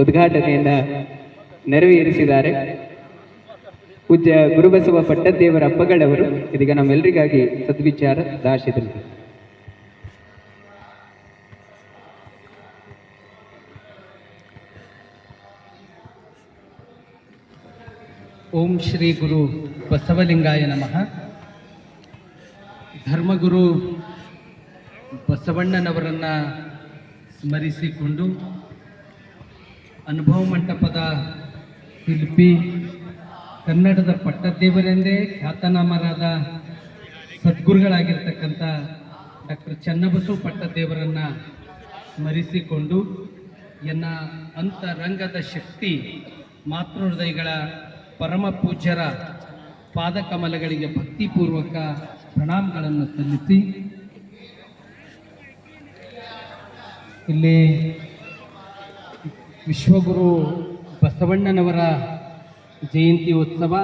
ಉದ್ಘಾಟನೆಯನ್ನ ನೆರವೇರಿಸಿದ್ದಾರೆ. ಪೂಜ್ಯ ಗುರುಬಸವ ಪಟ್ಟದೇವರ ಅಪ್ಪಗಳವರು ಇದೀಗ ನಮ್ಮೆಲ್ಲರಿಗಾಗಿ ಸದ್ವಿಚಾರ ದಾಶಿದರು. ಓಂ ಶ್ರೀ ಗುರು ಬಸವಲಿಂಗಾಯ ನಮಃ. ಧರ್ಮಗುರು ಬಸವಣ್ಣನವರನ್ನು ಸ್ಮರಿಸಿಕೊಂಡು ಅನುಭವ ಮಂಟಪದ ಶಿಲ್ಪಿ, ಕನ್ನಡದ ಪಟ್ಟದೇವರೆಂದೇ ಖ್ಯಾತನಾಮರಾದ ಸದ್ಗುರುಗಳಾಗಿರ್ತಕ್ಕಂಥ ಡಾಕ್ಟರ್ ಚನ್ನಬಸವ ಪಟ್ಟದೇವರನ್ನು ಸ್ಮರಿಸಿಕೊಂಡು ಎನ್ನ ಅಂತರಂಗದ ಶಕ್ತಿ ಮಾತೃಹೃದಯಗಳ ಪರಮ ಪೂಜ್ಯರ ಪಾದಕಮಲಗಳಿಗೆ ಭಕ್ತಿಪೂರ್ವಕ ಪ್ರಣಾಮಗಳನ್ನು ಸಲ್ಲಿಸಿ, ಇಲ್ಲಿ ವಿಶ್ವಗುರು ಬಸವಣ್ಣನವರ ಜಯಂತಿ ಉತ್ಸವ,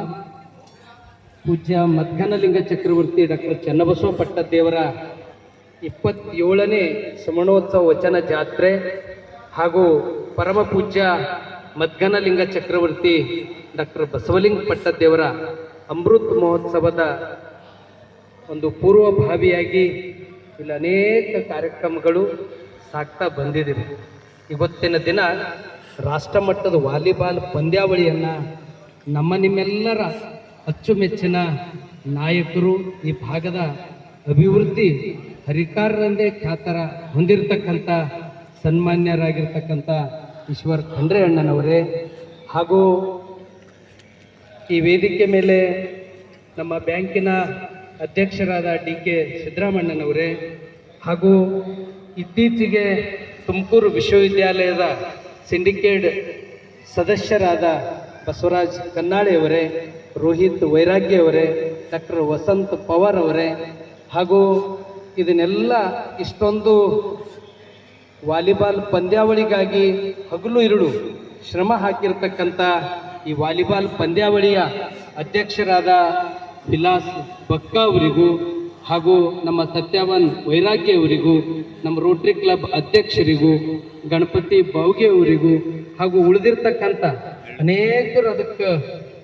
ಪೂಜ್ಯ ಮಧ್ಯಾಹ್ನಲಿಂಗ ಚಕ್ರವರ್ತಿ ಡಾಕ್ಟರ್ ಚನ್ನಬಸವ ಪಟ್ಟದೇವರ 27ನೇ ಶ್ರವಣೋತ್ಸವ ವಚನ ಜಾತ್ರೆ ಹಾಗೂ ಪರಮ ಪೂಜ್ಯ ಮಧ್ಯಾಹ್ನಲಿಂಗ ಚಕ್ರವರ್ತಿ ಡಾಕ್ಟರ್ ಬಸವಲಿಂಗ ಪಟ್ಟದೇವರ ಅಮೃತ ಮಹೋತ್ಸವದ ಒಂದು ಪೂರ್ವಭಾವಿಯಾಗಿ ಇಲ್ಲಿ ಅನೇಕ ಕಾರ್ಯಕ್ರಮಗಳು ಸಾಗ್ತಾ ಬಂದಿದೆ. ಇವತ್ತಿನ ದಿನ ರಾಷ್ಟ್ರಮಟ್ಟದ ವಾಲಿಬಾಲ್ ಪಂದ್ಯಾವಳಿಯನ್ನು ನಿಮ್ಮೆಲ್ಲರ ಅಚ್ಚುಮೆಚ್ಚಿನ ನಾಯಕರು, ಈ ಭಾಗದ ಅಭಿವೃದ್ಧಿ ಹರಿಕಾರರೆಂದೇ ಖ್ಯಾತರ ಹೊಂದಿರತಕ್ಕಂಥ ಸನ್ಮಾನ್ಯರಾಗಿರ್ತಕ್ಕಂಥ ಈಶ್ವರ್ ಖಂಡ್ರೆ ಅಣ್ಣನವರೇ, ಹಾಗೂ ಈ ವೇದಿಕೆ ಮೇಲೆ ನಮ್ಮ ಬ್ಯಾಂಕಿನ ಅಧ್ಯಕ್ಷರಾದ DK ಸಿದ್ದರಾಮಣ್ಣನವರೇ, ಹಾಗೂ ಇತ್ತೀಚೆಗೆ ತುಮಕೂರು ವಿಶ್ವವಿದ್ಯಾಲಯದ ಸಿಂಡಿಕೇಟ್ ಸದಸ್ಯರಾದ ಬಸವರಾಜ್ ಕನ್ನಾಳೆಯವರೇ, ರೋಹಿತ್ ವೈರಾಗ್ಯವರೇ, ಡಾಕ್ಟರ್ ವಸಂತ್ ಪವಾರ್ ಅವರೇ, ಹಾಗೂ ಇದನ್ನೆಲ್ಲ ಇಷ್ಟೊಂದು ವಾಲಿಬಾಲ್ ಪಂದ್ಯಾವಳಿಗಾಗಿ ಹಗಲು ಇರುಳು ಶ್ರಮ ಹಾಕಿರ್ತಕ್ಕಂಥ ಈ ವಾಲಿಬಾಲ್ ಪಂದ್ಯಾವಳಿಯ ಅಧ್ಯಕ್ಷರಾದ ವಿಲಾಸ್ ಬಕ್ಕಾ ಅವರಿಗೂ, ಹಾಗೂ ನಮ್ಮ ಸತ್ಯವಾನ್ ವೈರಾಗ್ಯ ಅವರಿಗೂ, ನಮ್ಮ ರೋಟರಿ ಕ್ಲಬ್ ಅಧ್ಯಕ್ಷರಿಗೂ, ಗಣಪತಿ ಬಾವ್ಗೆ ಅವರಿಗೂ, ಹಾಗೂ ಉಳಿದಿರ್ತಕ್ಕಂಥ ಅನೇಕರು ಅದಕ್ಕೆ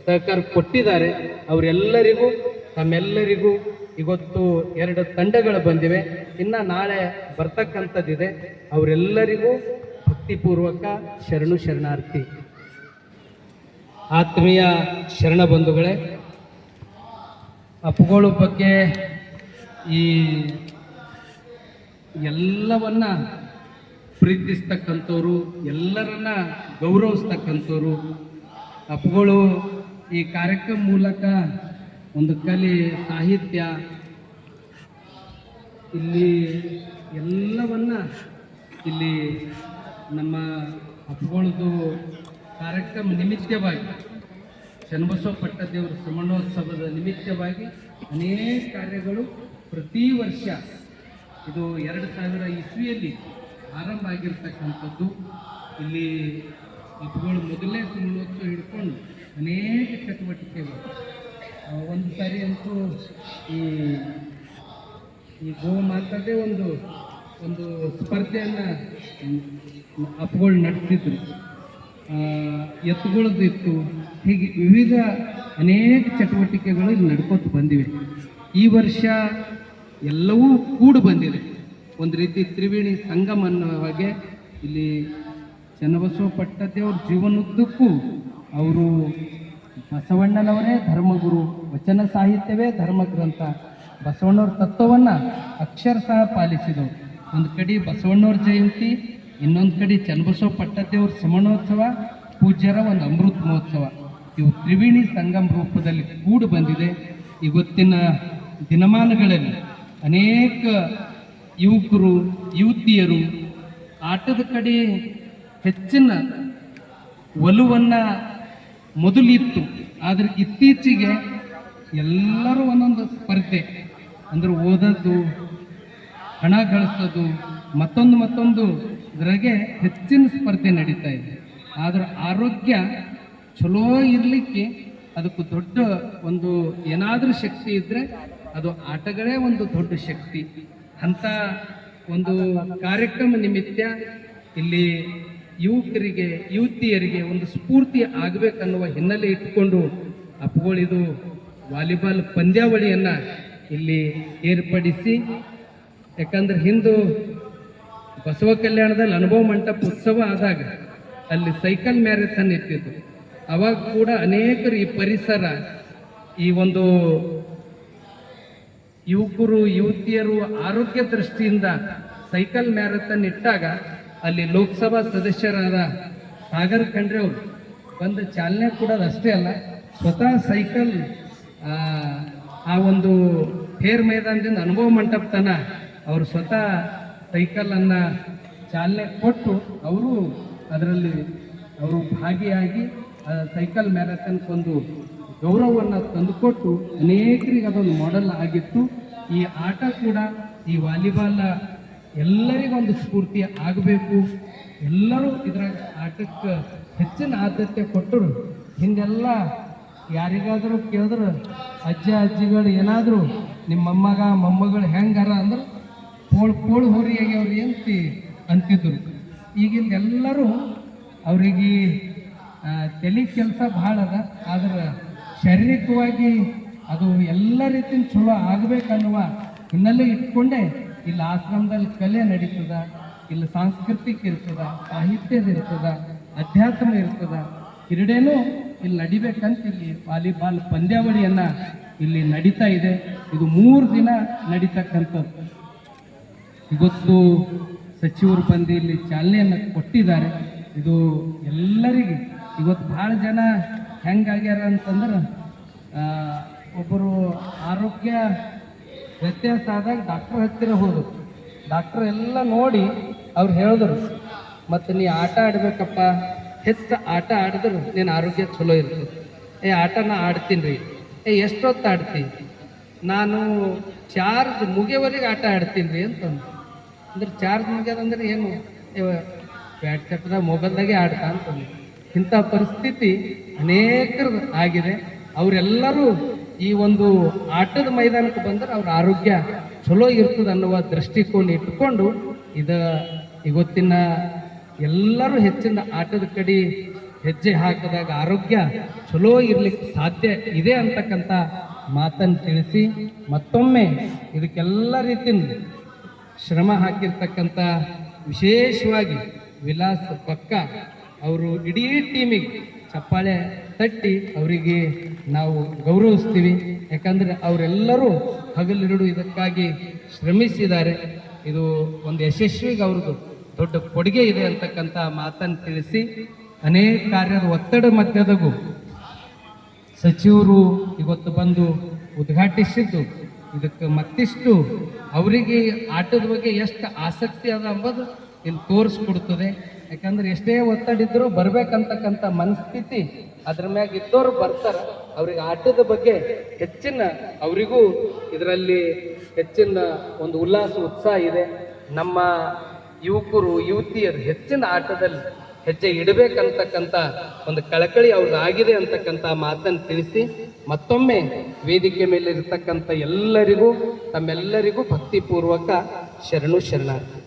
ಸಹಕಾರ ಕೊಟ್ಟಿದ್ದಾರೆ. ಅವರೆಲ್ಲರಿಗೂ ತಮ್ಮೆಲ್ಲರಿಗೂ ಇವತ್ತು 2 ತಂಡಗಳು ಬಂದಿವೆ, ಇನ್ನು ನಾಳೆ ಬರ್ತಕ್ಕಂಥದ್ದಿದೆ. ಅವರೆಲ್ಲರಿಗೂ ಭಕ್ತಿಪೂರ್ವಕ ಶರಣು ಶರಣಾರ್ಥಿ. ಆತ್ಮೀಯ ಶರಣ ಬಂಧುಗಳೇ, ಅಪ್ಪುಗಳ ಬಗ್ಗೆ ಈ ಎಲ್ಲವನ್ನ ಪ್ರೀತಿಸ್ತಕ್ಕಂಥವ್ರು, ಎಲ್ಲರನ್ನ ಗೌರವಿಸ್ತಕ್ಕಂಥವ್ರು ಅಪ್ಪುಗಳು ಈ ಕಾರ್ಯಕ್ರಮ ಮೂಲಕ ಒಂದು ಕಲೆ, ಸಾಹಿತ್ಯ, ಇಲ್ಲಿ ಎಲ್ಲವನ್ನ ಇಲ್ಲಿ ನಮ್ಮ ಅಪ್ಪುಗಳದು ಕಾರ್ಯಕ್ರಮ ನಿಮಿತ್ತವಾಗಿ, ಚನ್ನಬಸವ ಪಟ್ಟದೇವರ ಶ್ರವಣೋತ್ಸವದ ನಿಮಿತ್ತವಾಗಿ ಅನೇಕ ಕಾರ್ಯಗಳು ಪ್ರತಿ ವರ್ಷ, ಇದು 2000 ಇಸ್ವಿಯಲ್ಲಿ ಆರಂಭ ಆಗಿರ್ತಕ್ಕಂಥದ್ದು. ಇಲ್ಲಿ ಅಪ್ಪುಗಳು ಮೊದಲನೇ ಶ್ರವಣೋತ್ಸವ ಹಿಡ್ಕೊಂಡು ಅನೇಕ ಚಟುವಟಿಕೆಗಳು, ಒಂದು ಸಾರಿ ಅಂತೂ ಈ ಗೋಮಾತದೇ ಒಂದು ಸ್ಪರ್ಧೆಯನ್ನು ಅಪ್ಪುಗಳು ನಡೆಸಿದ್ರು, ಎತ್ತುಗಳದ್ದು ಇತ್ತು. ಹೀಗೆ ವಿವಿಧ ಅನೇಕ ಚಟುವಟಿಕೆಗಳು ಇಲ್ಲಿ ನಡ್ಕೊತ ಬಂದಿವೆ. ಈ ವರ್ಷ ಎಲ್ಲವೂ ಕೂಡಿ ಬಂದಿದೆ, ಒಂದು ರೀತಿ ತ್ರಿವೇಣಿ ಸಂಗಮ ಅನ್ನೋ ಹಾಗೆ. ಇಲ್ಲಿ ಚನ್ನಬಸವ ಪಟ್ಟದೇವ್ರ ಜೀವನದುದ್ದಕ್ಕೂ ಅವರು ಬಸವಣ್ಣನವರೇ ಧರ್ಮಗುರು, ವಚನ ಸಾಹಿತ್ಯವೇ ಧರ್ಮಗ್ರಂಥ, ಬಸವಣ್ಣವ್ರ ತತ್ವವನ್ನು ಅಕ್ಷರಶಃ ಪಾಲಿಸಿದವರು. ಒಂದು ಕಡೆ ಬಸವಣ್ಣವ್ರ ಜಯಂತಿ, ಇನ್ನೊಂದು ಕಡೆ ಚನ್ನಬಸವ ಪಟ್ಟದೇವ್ರ ಶ್ರವಣೋತ್ಸವ, ಪೂಜ್ಯರ ಒಂದು ಅಮೃತ ಮಹೋತ್ಸವ, ಇವು ತ್ರಿವೇಣಿ ಸಂಗಮ ರೂಪದಲ್ಲಿ ಕೂಡಿ ಬಂದಿದೆ. ಇವತ್ತಿನ ದಿನಮಾನಗಳಲ್ಲಿ ಅನೇಕ ಯುವಕರು, ಯುವತಿಯರು ಆಟದ ಕಡೆ ಹೆಚ್ಚಿನ ಒಲವನ್ನು ಮೊದಲಿತ್ತು. ಆದರೆ ಇತ್ತೀಚೆಗೆ ಎಲ್ಲರೂ ಒಂದೊಂದು ಸ್ಪರ್ಧೆ, ಅಂದರೆ ಓದೋದು, ಹಣ ಗಳಿಸೋದು, ಮತ್ತೊಂದು ಇದ್ರಾಗೆ ಹೆಚ್ಚಿನ ಸ್ಪರ್ಧೆ ನಡೀತಾ ಇದೆ. ಆದರೆ ಆರೋಗ್ಯ ಚಲೋ ಇರಲಿಕ್ಕೆ ಅದಕ್ಕೂ ದೊಡ್ಡ ಒಂದು ಏನಾದರೂ ಶಕ್ತಿ ಇದ್ದರೆ ಅದು ಆಟಗಳೇ ಒಂದು ದೊಡ್ಡ ಶಕ್ತಿ. ಅಂಥ ಒಂದು ಕಾರ್ಯಕ್ರಮ ನಿಮಿತ್ತ ಇಲ್ಲಿ ಯುವಕರಿಗೆ ಯುವತಿಯರಿಗೆ ಒಂದು ಸ್ಫೂರ್ತಿ ಆಗಬೇಕನ್ನುವ ಹಿನ್ನೆಲೆ ಇಟ್ಟುಕೊಂಡು ಅಪ್ಪಗಳಿದು ವಾಲಿಬಾಲ್ ಪಂದ್ಯಾವಳಿಯನ್ನು ಇಲ್ಲಿ ಏರ್ಪಡಿಸಿ, ಯಾಕಂದ್ರೆ ಹಿಂದೂ ಬಸವ ಕಲ್ಯಾಣದಲ್ಲಿ ಅನುಭವ ಮಂಟಪ ಉತ್ಸವ ಆದಾಗ ಅಲ್ಲಿ ಸೈಕಲ್ ಮ್ಯಾರಥಾನ್ ಇಟ್ಟಿದ್ದು. ಅವಾಗ ಕೂಡ ಅನೇಕರು ಈ ಪರಿಸರ, ಈ ಒಂದು ಯುವಕರು ಯುವತಿಯರು ಆರೋಗ್ಯ ದೃಷ್ಟಿಯಿಂದ ಸೈಕಲ್ ಮ್ಯಾರಥಾನ್ ಇಟ್ಟಾಗ ಅಲ್ಲಿ ಲೋಕಸಭಾ ಸದಸ್ಯರಾದ ಸಾಗರ್ ಖಂಡ್ರೆ ಅವರು ಬಂದು ಚಾಲನೆ ಕೊಡೋದು ಅಷ್ಟೇ ಅಲ್ಲ, ಸ್ವತಃ ಸೈಕಲ್ ಆ ಒಂದು ಫೇರ್ ಮೈದಾನದಿಂದ ಅನುಭವ ಮಂಟಪ ತನ ಅವರು ಸ್ವತಃ ಸೈಕಲನ್ನು ಚಾಲನೆ ಕೊಟ್ಟು ಅವರು ಅದರಲ್ಲಿ ಅವರು ಭಾಗಿಯಾಗಿ ಸೈಕಲ್ ಮ್ಯಾರಥಾನ್ಗೊಂದು ಗೌರವವನ್ನು ತಂದುಕೊಟ್ಟು ಅನೇಕರಿಗೆ ಅದೊಂದು ಮಾಡೆಲ್ ಆಗಿತ್ತು. ಈ ಆಟ ಕೂಡ ಈ ವಾಲಿಬಾಲ್ ಎಲ್ಲರಿಗೊಂದು ಸ್ಫೂರ್ತಿ ಆಗಬೇಕು. ಎಲ್ಲರೂ ಇದರ ಆಟಕ್ಕೆ ಹೆಚ್ಚಿನ ಆದ್ಯತೆ ಕೊಟ್ಟರು. ಹಿಂದೆಲ್ಲ ಯಾರಿಗಾದರೂ ಕೇಳಿದ್ರೆ ಅಜ್ಜ ಅಜ್ಜಿಗಳು ಏನಾದರೂ ನಿಮ್ಮ ಮೊಮ್ಮಗ ಮೊಮ್ಮಗಳು ಹೆಂಗಾರ ಅಂದ್ರೆ ಪೋಳು ಹೋರಿಯಾಗಿ ಅವ್ರು ಅಂತಿದ್ರು. ಈಗಿಂದ ಎಲ್ಲರೂ ಅವರಿಗೆ ತಲೆ ಕೆಲಸ ಭಾಳ ಅದ, ಆದ್ರೆ ಶಾರೀರಿಕವಾಗಿ ಅದು ಎಲ್ಲ ರೀತಿಯ ಚಲೋ ಆಗಬೇಕನ್ನುವ ಹಿನ್ನೆಲೆ ಇಟ್ಕೊಂಡೇ ಇಲ್ಲಿ ಆಶ್ರಮದಲ್ಲಿ ಕಲೆ ನಡೀತದ, ಇಲ್ಲಿ ಸಾಂಸ್ಕೃತಿಕ ಇರ್ತದ, ಸಾಹಿತ್ಯದ ಇರ್ತದ, ಅಧ್ಯಾತ್ಮ ಇರ್ತದ, ಕ್ರೀಡೆನೂ ಇಲ್ಲಿ ನಡಿಬೇಕಂತ ಇಲ್ಲಿ ವಾಲಿಬಾಲ್ ಪಂದ್ಯಾವಳಿಯನ್ನು ಇಲ್ಲಿ ನಡೀತಾ ಇದೆ. ಇದು 3 ದಿನ ನಡೀತಕ್ಕಂಥದ್ದು. ಇವತ್ತು ಸಚಿವರು ಬಂದು ಇಲ್ಲಿ ಚಾಲನೆಯನ್ನು ಕೊಟ್ಟಿದ್ದಾರೆ. ಇದು ಎಲ್ಲರಿಗೆ ಇವತ್ತು ಭಾಳ ಜನ ಹೆಂಗಾಗ್ಯಾರ ಅಂತಂದ್ರೆ, ಒಬ್ಬರು ಆರೋಗ್ಯ ವ್ಯತ್ಯಾಸ ಆದಾಗ ಡಾಕ್ಟ್ರ್ ಹತ್ತಿರ ಹೋದರು. ಡಾಕ್ಟ್ರ್ ಎಲ್ಲ ನೋಡಿ ಅವ್ರು ಹೇಳಿದ್ರು, ಮತ್ತು ನೀ ಆಟ ಆಡಬೇಕಪ್ಪ, ಹೆಚ್ಚು ಆಟ ಆಡಿದ್ರು ನೀನು ಆರೋಗ್ಯ ಚಲೋ ಇರ್ತದೆ. ಆಟನ ಆಡ್ತೀನಿ ರೀ. ಎಷ್ಟೊತ್ತು ಆಡ್ತೀನಿ? ನಾನು ಚಾರ್ಜ್ ಮುಗಿಯವರೆಗೆ ಆಟ ಆಡ್ತೀನಿ ರೀ ಅಂತಂದು. ಅಂದ್ರೆ ಚಾರ್ಜ್ ಮುಗಿಯೋದಂದ್ರೆ ಏನು, ವ್ಯಾಟ್ಸಪ್ದಾಗ ಮೊಬೈಲ್ದಾಗೆ ಆಡ್ತಾ ಅಂತಂದು. ಇಂಥ ಪರಿಸ್ಥಿತಿ ಅನೇಕರು ಆಗಿದೆ. ಅವರೆಲ್ಲರೂ ಈ ಒಂದು ಆಟದ ಮೈದಾನಕ್ಕೆ ಬಂದರೆ ಅವ್ರ ಆರೋಗ್ಯ ಚಲೋ ಇರ್ತದೆ ಅನ್ನುವ ದೃಷ್ಟಿಕೋನ ಇಟ್ಕೊಂಡು ಇವತ್ತಿನ ಎಲ್ಲರೂ ಹೆಚ್ಚಿನ ಆಟದ ಕಡೆ ಹೆಜ್ಜೆ ಹಾಕಿದಾಗ ಆರೋಗ್ಯ ಚಲೋ ಇರ್ಲಿಕ್ಕೆ ಸಾಧ್ಯ ಇದೆ ಅಂತಕ್ಕಂಥ ಮಾತನ್ನು ತಿಳಿಸಿ, ಮತ್ತೊಮ್ಮೆ ಇದಕ್ಕೆಲ್ಲ ರೀತಿಯಿಂದ ಶ್ರಮ ಹಾಕಿರ್ತಕ್ಕಂಥ ವಿಶೇಷವಾಗಿ ವಿಲಾಸ್ ಪಕ್ಕ ಅವರು ಇಡೀ ಟೀಮಿಗೆ ಚಪ್ಪಾಳೆ ತಟ್ಟಿ ಅವರಿಗೆ ನಾವು ಗೌರವಿಸ್ತೀವಿ. ಯಾಕಂದರೆ ಅವರೆಲ್ಲರೂ ಹಗಲಿರುಳು ಇದಕ್ಕಾಗಿ ಶ್ರಮಿಸಿದ್ದಾರೆ. ಇದು ಒಂದು ಯಶಸ್ವಿಗೆ ಅವ್ರದ್ದು ದೊಡ್ಡ ಕೊಡುಗೆ ಇದೆ ಅಂತಕ್ಕಂಥ ಮಾತನ್ನು ತಿಳಿಸಿ, ಅನೇಕ ಕಾರ್ಯದ ಒತ್ತಡ ಮಧ್ಯದಾಗೂ ಸಚಿವರು ಇವತ್ತು ಬಂದು ಉದ್ಘಾಟಿಸಿದ್ದು ಇದಕ್ಕೆ ಮತ್ತಿಷ್ಟು ಅವರಿಗೆ ಆಟದ ಬಗ್ಗೆ ಎಷ್ಟು ಆಸಕ್ತಿ ಅದ ಎಂಬುದು ಇಲ್ಲಿ ತೋರಿಸ್ಕೊಡ್ತದೆ. ಯಾಕಂದ್ರೆ ಎಷ್ಟೇ ಒತ್ತಡ ಇದ್ರೂ ಬರ್ಬೇಕಂತಕ್ಕಂಥ ಮನಸ್ಥಿತಿ ಅದ್ರ ಮ್ಯಾಗ ಇದ್ದವರು ಬರ್ತಾರೆ. ಅವ್ರಿಗೆ ಆಟದ ಬಗ್ಗೆ ಹೆಚ್ಚಿನ ಅವರಿಗೂ ಇದರಲ್ಲಿ ಹೆಚ್ಚಿನ ಒಂದು ಉಲ್ಲಾಸ ಉತ್ಸಾಹ ಇದೆ. ನಮ್ಮ ಯುವಕರು ಯುವತಿಯರು ಹೆಚ್ಚಿನ ಆಟದಲ್ಲಿ ಹೆಜ್ಜೆ ಇಡಬೇಕಂತಕ್ಕಂಥ ಒಂದು ಕಳಕಳಿ ಅವ್ರದ್ದು ಆಗಿದೆ ಅಂತಕ್ಕಂಥ ಮಾತನ್ನು ತಿಳಿಸಿ, ಮತ್ತೊಮ್ಮೆ ವೇದಿಕೆ ಮೇಲೆ ಇರತಕ್ಕಂಥ ಎಲ್ಲರಿಗೂ ತಮ್ಮೆಲ್ಲರಿಗೂ ಭಕ್ತಿಪೂರ್ವಕ ಶರಣು ಶರಣಾರ್ಥಿ.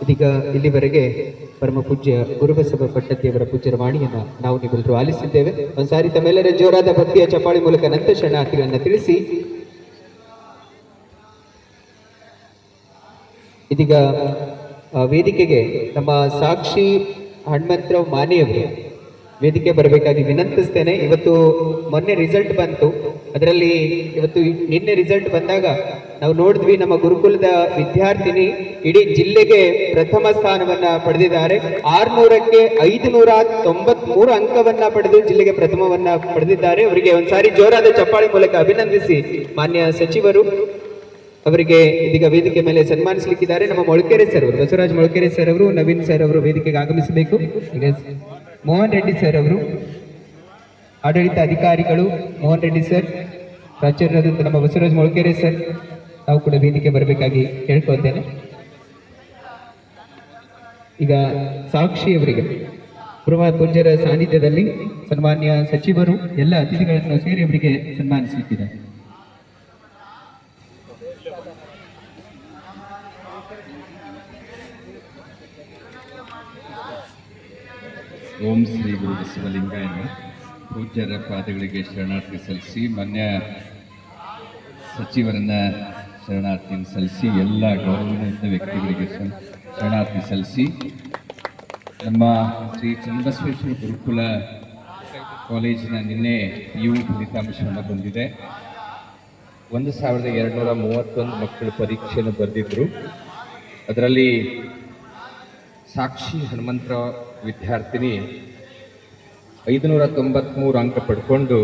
ಇದೀಗ ಇಲ್ಲಿವರೆಗೆ ಪರಮ ಪೂಜ್ಯ ಗುರುಬಸವ ಪಟ್ಟದೇವರ ಪೂಜ್ಯರ ವಾಣಿಯನ್ನು ನಾವು ನೀವೆಲ್ಲರೂ ಆಲಿಸಿದ್ದೇವೆ. ಒಂದ್ಸಾರಿ ತಮ್ಮೆಲ್ಲರ ಜೋರಾದ ಭಕ್ತಿಯ ಚಪ್ಪಾಳಿ ಮೂಲಕ ನಂತರ ಶರಣಾರ್ಥಿಗಳನ್ನು ತಿಳಿಸಿ, ಇದೀಗ ವೇದಿಕೆಗೆ ನಮ್ಮ ಸಾಕ್ಷಿ ಹನುಮಂತರಾವ್ ಮಾನೆಯವರು ವೇದಿಕೆ ಬರಬೇಕಾಗಿ ವಿನಂತಿಸ್ತೇನೆ. ಇವತ್ತು ಮೊನ್ನೆ ರಿಸಲ್ಟ್ ಬಂತು, ಅದರಲ್ಲಿ ಇವತ್ತು ನಿನ್ನೆ ರಿಸಲ್ಟ್ ಬಂದಾಗ ನಾವು ನೋಡಿದ್ವಿ, ನಮ್ಮ ಗುರುಕುಲದ ವಿದ್ಯಾರ್ಥಿನಿ ಇಡೀ ಜಿಲ್ಲೆಗೆ ಪ್ರಥಮ ಸ್ಥಾನವನ್ನ ಪಡೆದಿದ್ದಾರೆ. 600ಕ್ಕೆ 593 ಅಂಕವನ್ನ ಪಡೆದು ಜಿಲ್ಲೆಗೆ ಪ್ರಥಮವನ್ನ ಪಡೆದಿದ್ದಾರೆ. ಅವರಿಗೆ ಒಂದ್ಸಾರಿ ಜೋರಾದ ಚಪ್ಪಾಳೆ ಮೂಲಕ ಅಭಿನಂದಿಸಿ ಮಾನ್ಯ ಸಚಿವರು ಅವರಿಗೆ ಇದೀಗ ವೇದಿಕೆ ಮೇಲೆ ಸನ್ಮಾನಿಸಲಿಕ್ಕಿದ್ದಾರೆ. ನಮ್ಮ ಮೊಳಕೆರೆ ಸರ್ ಅವರು, ಬಸವರಾಜ್ ಮೊಳಕೆರೆ ಸರ್ ಅವರು, ನವೀನ್ ಸರ್ ಅವರು ವೇದಿಕೆಗೆ ಆಗಮಿಸಬೇಕು. ಈಗ ಮೋಹನ್ ರೆಡ್ಡಿ ಸರ್ ಅವರು, ಆಡಳಿತ ಅಧಿಕಾರಿಗಳು ಮೋಹನ್ ರೆಡ್ಡಿ ಸರ್, ಪ್ರಾಚಾರ್ಯರಾದಂಥ ನಮ್ಮ ಬಸವರಾಜ್ ಮೊಳಕೆರೆ ಸರ್, ನಾವು ಕೂಡ ವೇದಿಕೆ ಬರಬೇಕಾಗಿ ಕೇಳ್ಕೊಳ್ತೇನೆ. ಈಗ ಸಾಕ್ಷಿ ಅವರಿಗೆ ಪೂರ್ವ ಪೂಜ್ಯರ ಸಾನ್ನಿಧ್ಯದಲ್ಲಿ ಸನ್ಮಾನ್ಯ ಸಚಿವರು ಎಲ್ಲ ಅತಿಥಿಗಳನ್ನು ಸೇರಿ ಅವರಿಗೆ ಸನ್ಮಾನಿಸಲಿಕ್ಕಿದ್ದಾರೆ. ಓಂ ಶ್ರೀ ಗುರು ಬಸವಲಿಂಗಾಯ ಪೂಜ್ಯರ ಪಾದಗಳಿಗೆ ಶರಣಾರ್ಥಿ ಸಲ್ಲಿಸಿ ಮಾನ್ಯ ಸಚಿವರನ್ನ ಶರಣಾರ್ಥಿ ಸಲ್ಲಿಸಿ ಎಲ್ಲ ಗೌರವಾನ್ವಿತ ವ್ಯಕ್ತಿಗಳಿಗೆ ಶರಣಾರ್ಥಿ ಸಲ್ಲಿಸಿ ನಮ್ಮ ಶ್ರೀ ಚನ್ನಬಸವೇಶ್ವರ ಗುರುಕುಲ ಕಾಲೇಜಿನ ನಿನ್ನೆ PU ಫಲಿತಾಂಶವನ್ನು ಬಂದಿದೆ. 1231 ಮಕ್ಕಳು ಪರೀಕ್ಷೆಯನ್ನು ಬರೆದಿದ್ದರು. ಅದರಲ್ಲಿ ಸಾಕ್ಷಿ ಹನುಮಂತರಾವ್ ವಿದ್ಯಾರ್ಥಿನಿ 593 ಅಂಕ ಪಡ್ಕೊಂಡು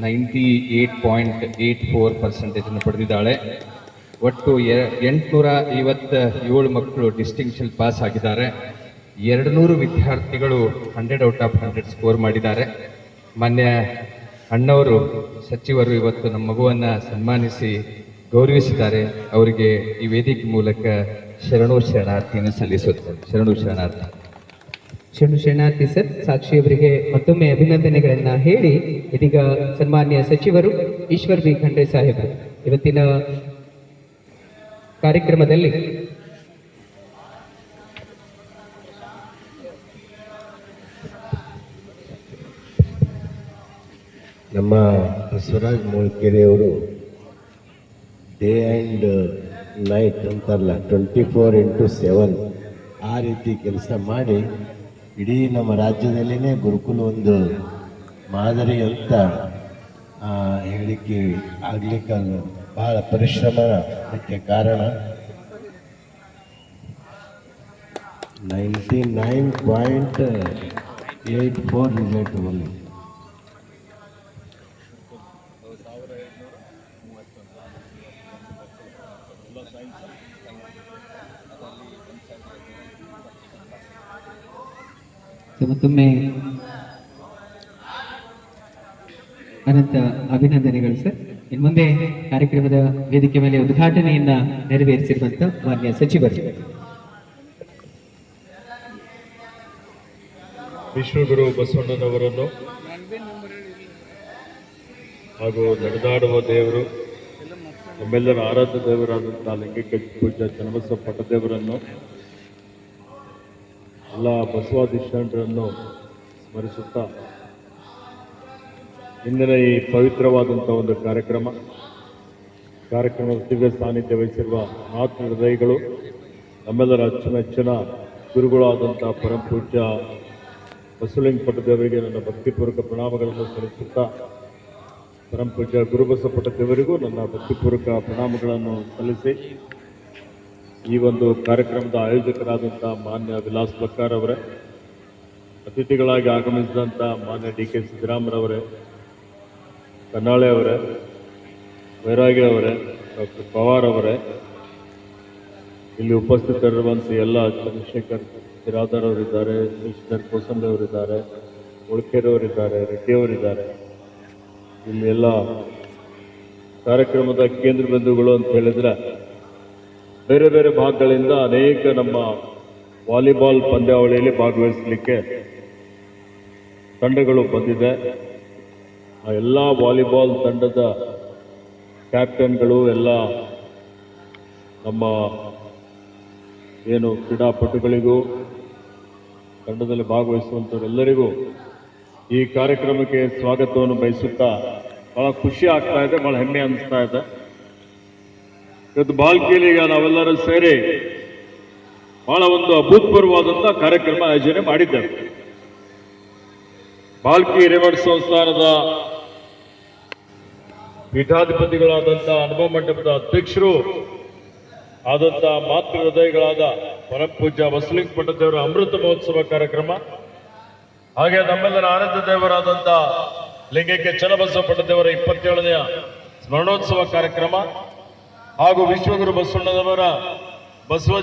98.84% ಪಡೆದಿದ್ದಾಳೆ. ಒಟ್ಟು 857 ಮಕ್ಕಳು ಡಿಸ್ಟಿಂಕ್ಷನ್ ಪಾಸ್ ಆಗಿದ್ದಾರೆ. 200 ವಿದ್ಯಾರ್ಥಿಗಳು 100 ಔಟ್ ಆಫ್ 100 ಸ್ಕೋರ್ ಮಾಡಿದ್ದಾರೆ. ಮಾನ್ಯ ಅಣ್ಣವರು ಸಚಿವರು ಇವತ್ತು ನಮ್ಮ ಮಗುವನ್ನು ಸನ್ಮಾನಿಸಿ ಗೌರವಿಸಿದ್ದಾರೆ. ಅವರಿಗೆ ಈ ವೇದಿಕೆ ಮೂಲಕ ಶರಣಾರ್ಥಿಯನ್ನು ಸಲ್ಲಿಸುತ್ತಾರೆ. ಶರಣಾರ್ಥಿ ಶರಣಾರ್ಥಿ ಸರ್. ಸಾಕ್ಷಿಯವರಿಗೆ ಮತ್ತೊಮ್ಮೆ ಅಭಿನಂದನೆಗಳನ್ನ ಹೇಳಿ ಇದೀಗ ಸನ್ಮಾನ್ಯ ಸಚಿವರು ಈಶ್ವರ್ ಬಿ ಖಂಡ್ರೆ ಸಾಹೇಬರು ಇವತ್ತಿನ ಕಾರ್ಯಕ್ರಮದಲ್ಲಿ ನಮ್ಮ ಬಸವರಾಜ್ ಮೂಳ್ಕೆರೆಯವರು ಡೇ ಆ್ಯಂಡ್ ನೈಟ್ ಅಂತಾರಲ್ಲ 24x7 ಆ ರೀತಿ ಕೆಲಸ ಮಾಡಿ ಇಡೀ ನಮ್ಮ ರಾಜ್ಯದಲ್ಲಿನೇ ಗುರುಕುಲ ಒಂದು ಮಾದರಿ ಅಂತ ಹೇಳಿಕೆ ಆಗಲಿಕ್ಕೆ ಭಾಳ ಪರಿಶ್ರಮ ಅದಕ್ಕೆ ಕಾರಣ. 99.84 ರಿಸಲ್ಟ್ ಬಂದು ಮತ್ತೊಮ್ಮೆ ಅನಂತ ಅಭಿನಂದನೆಗಳು ಸರ್. ಇನ್ನು ಮುಂದೆ ಕಾರ್ಯಕ್ರಮದ ವೇದಿಕೆ ಮೇಲೆ ಉದ್ಘಾಟನೆಯನ್ನ ನೆರವೇರಿಸಿರುವಂತ ಮಾನ್ಯ ಸಚಿವರು. ವಿಶ್ವಗುರು ಬಸವಣ್ಣನವರನ್ನು ಹಾಗೂ ನಡೆದಾಡುವ ದೇವರು ನಮ್ಮೆಲ್ಲರ ಆರಾಧ್ಯ ದೇವರಾದಂತಹ ಲಿಂಗೈಕ್ಯ ಪೂಜ್ಯ ಚನ್ನಬಸವ ಪಟ್ಟದೇವರನ್ನು ಎಲ್ಲ ಬಸವಾದಿಶರಣರನ್ನು ಸ್ಮರಿಸುತ್ತಾ ಇಂದಿನ ಈ ಪವಿತ್ರವಾದಂಥ ಒಂದು ಕಾರ್ಯಕ್ರಮದ ದಿವ್ಯ ಸಾನ್ನಿಧ್ಯ ವಹಿಸಿರುವ ಮಹಾತ್ಮ ಹೃದಯಗಳು ನಮ್ಮೆಲ್ಲರ ಅಚ್ಚುಮೆಚ್ಚಿನ ಗುರುಗಳಾದಂಥ ಪರಮಪೂಜ್ಯ ಬಸವಲಿಂಗ ಪಟ್ಟದೇವರಿಗೆ ನನ್ನ ಭಕ್ತಿಪೂರ್ವಕ ಪ್ರಣಾಮಗಳನ್ನು ಸಲ್ಲಿಸುತ್ತಾ ಪರಮಪೂಜ್ಯ ಗುರುಬಸವ ಪಟ್ಟದೇವರಿಗೂ ನನ್ನ ಭಕ್ತಿಪೂರ್ವಕ ಪ್ರಣಾಮಗಳನ್ನು ಸಲ್ಲಿಸಿ ಈ ಒಂದು ಕಾರ್ಯಕ್ರಮದ ಆಯೋಜಕರಾದಂಥ ಮಾನ್ಯ ವಿಲಾಸ್ ಬಕ್ಕಾರ್ ಅವರೇ, ಅತಿಥಿಗಳಾಗಿ ಆಗಮಿಸಿದಂಥ ಮಾನ್ಯ DK ಸಿದ್ದರಾಮರವರೇ, ಕನ್ನಾಳೆ ಅವರೇ, ವೈರಾಗಿ ಅವರೇ, ಡಾಕ್ಟರ್ ಪವಾರ್ ಅವರೇ, ಇಲ್ಲಿ ಉಪಸ್ಥಿತರಿರುವಂಥ ಎಲ್ಲ ಚಂದ್ರಶೇಖರ್ ಬಿರಾದರ್ ಅವರಿದ್ದಾರೆ, ಶ್ರೀಧರ್ ಕೋಸಂಬೆ ಅವರಿದ್ದಾರೆ, ಉಳ್ಕೆರೆಯವರಿದ್ದಾರೆ, ರೆಡ್ಡಿಯವರಿದ್ದಾರೆ. ಇಲ್ಲಿ ಎಲ್ಲ ಕಾರ್ಯಕ್ರಮದ ಕೇಂದ್ರ ಬಿಂದುಗಳು ಅಂತ ಹೇಳಿದ್ರೆ ಬೇರೆ ಬೇರೆ ಭಾಗಗಳಿಂದ ಅನೇಕ ನಮ್ಮ ವಾಲಿಬಾಲ್ ಪಂದ್ಯಾವಳಿಯಲ್ಲಿ ಭಾಗವಹಿಸಲಿಕ್ಕೆ ತಂಡಗಳು ಬಂದಿದೆ. ಆ ಎಲ್ಲ ವಾಲಿಬಾಲ್ ತಂಡದ ಕ್ಯಾಪ್ಟನ್ಗಳು ಎಲ್ಲ ನಮ್ಮ ಏನು ಕ್ರೀಡಾಪಟುಗಳಿಗೂ ತಂಡದಲ್ಲಿ ಭಾಗವಹಿಸುವಂಥವರೆಲ್ಲರಿಗೂ ಈ ಕಾರ್ಯಕ್ರಮಕ್ಕೆ ಸ್ವಾಗತವನ್ನು ಬಯಸುತ್ತಾ ಭಾಳ ಖುಷಿ ಆಗ್ತಾ ಇದೆ, ಭಾಳ ಹೆಮ್ಮೆ ಅನಿಸ್ತಾ ಇದೆ. ಇವತ್ತು ಬಾಲ್ಕಿಯಲ್ಲಿಗ ನಾವೆಲ್ಲರೂ ಸೇರಿ ಬಹಳ ಒಂದು ಅಭೂತಪೂರ್ವವಾದಂಥ ಕಾರ್ಯಕ್ರಮ ಆಯೋಜನೆ ಮಾಡಿದ್ದೇವೆ. ಬಾಲ್ಕಿ ಹಿರೇಮಠ ಸಂಸ್ಥಾನದ ಪೀಠಾಧಿಪತಿಗಳಾದಂಥ ಅನುಭವ ಮಂಟಪದ ಅಧ್ಯಕ್ಷರು ಆದಂಥ ಮಾತೃ ಹೃದಯಗಳಾದ ಪರಮಪೂಜ್ಯ ಬಸವಲಿಂಗ ಪಟ್ಟದೇವರ ಅಮೃತ ಮಹೋತ್ಸವ ಕಾರ್ಯಕ್ರಮ, ಹಾಗೆ ನಮ್ಮೆಲ್ಲರ ಆರಾಧ್ಯ ದೇವರಾದಂಥ ಲಿಂಗೈಕ್ಯ ಚನ್ನಬಸವ ಪಟ್ಟದೇವರ 27ನೇ ಸ್ಮರಣೋತ್ಸವ ಕಾರ್ಯಕ್ರಮ ಹಾಗೂ ವಿಶ್ವಗುರು ಬಸವಣ್ಣನವರ ಬಸವ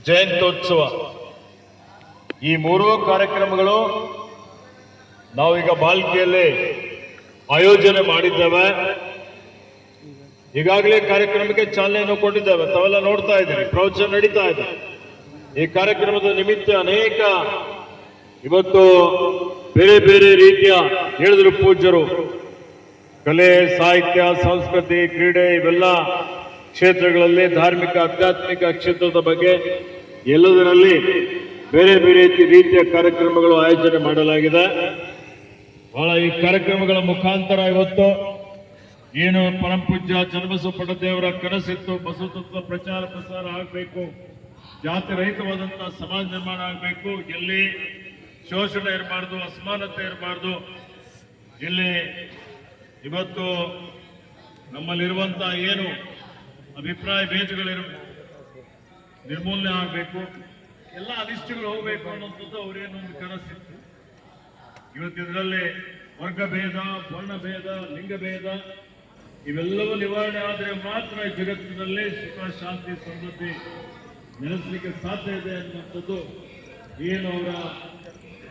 ಜಯಂತ್ಯೋತ್ಸವ, ಈ ಮೂರೂ ಕಾರ್ಯಕ್ರಮಗಳು ನಾವೀಗ ಬಾಲ್ಕಿಯಲ್ಲಿ ಆಯೋಜನೆ ಮಾಡಿದ್ದೇವೆ. ಈಗಾಗಲೇ ಕಾರ್ಯಕ್ರಮಕ್ಕೆ ಚಾಲನೆಯನ್ನು ಕೊಟ್ಟಿದ್ದೇವೆ. ತಾವೆಲ್ಲ ನೋಡ್ತಾ ಇದ್ದೀರಿ, ಪ್ರವಚನ ನಡೀತಾ ಇದೆ. ಈ ಕಾರ್ಯಕ್ರಮದ ನಿಮಿತ್ತ ಅನೇಕ ಇವತ್ತು ಬೇರೆ ಬೇರೆ ರೀತಿಯ ಹೇಳಿದ್ರು ಪೂಜ್ಯರು ಕಲೆ, ಸಾಹಿತ್ಯ, ಸಂಸ್ಕೃತಿ, ಕ್ರೀಡೆ ಇವೆಲ್ಲ ಕ್ಷೇತ್ರಗಳಲ್ಲಿ, ಧಾರ್ಮಿಕ, ಆಧ್ಯಾತ್ಮಿಕ ಕ್ಷೇತ್ರದ ಬಗ್ಗೆ ಎಲ್ಲದರಲ್ಲಿ ಬೇರೆ ಬೇರೆ ರೀತಿಯ ಕಾರ್ಯಕ್ರಮಗಳು ಆಯೋಜನೆ ಮಾಡಲಾಗಿದೆ. ಬಹಳ ಈ ಕಾರ್ಯಕ್ರಮಗಳ ಮುಖಾಂತರ ಇವತ್ತು ಏನು ಪರಮಪೂಜ್ಯ ಚನ್ನಬಸವ ಪಟ್ಟದೇವರ ಕನಸಿತ್ತು, ಬಸವ ತತ್ವ ಪ್ರಚಾರ ಪ್ರಸಾರ ಆಗಬೇಕು, ಜಾತಿ ರಹಿತವಾದಂತಹ ಸಮಾಜ ನಿರ್ಮಾಣ ಆಗಬೇಕು, ಎಲ್ಲಿ ಶೋಷಣೆ ಇರಬಾರ್ದು, ಅಸಮಾನತೆ ಇರಬಾರ್ದು, ಇಲ್ಲಿ ಇವತ್ತು ನಮ್ಮಲ್ಲಿರುವಂತಹ ಏನು ಅಭಿಪ್ರಾಯ ಭೇದಗಳಿರ ನಿರ್ಮೂಲನೆ ಆಗಬೇಕು, ಎಲ್ಲ ಅನಿಷ್ಟಗಳು ಹೋಗಬೇಕು ಅನ್ನೋಂಥದ್ದು ಅವರೇನೋ ಒಂದು ಕನಸಿತ್ತು. ಇವತ್ತು ಇದರಲ್ಲಿ ವರ್ಗಭೇದ, ವರ್ಣಭೇದ, ಲಿಂಗಭೇದ ಇವೆಲ್ಲವೂ ನಿವಾರಣೆ ಆದರೆ ಮಾತ್ರ ಈ ಜಗತ್ತಿನಲ್ಲಿ ಸುಖ, ಶಾಂತಿ, ಸಮೃದ್ಧಿ ನೆಲೆಸಲಿಕ್ಕೆ ಸಾಧ್ಯ ಇದೆ ಅನ್ನುವಂಥದ್ದು ಏನು ಅವರ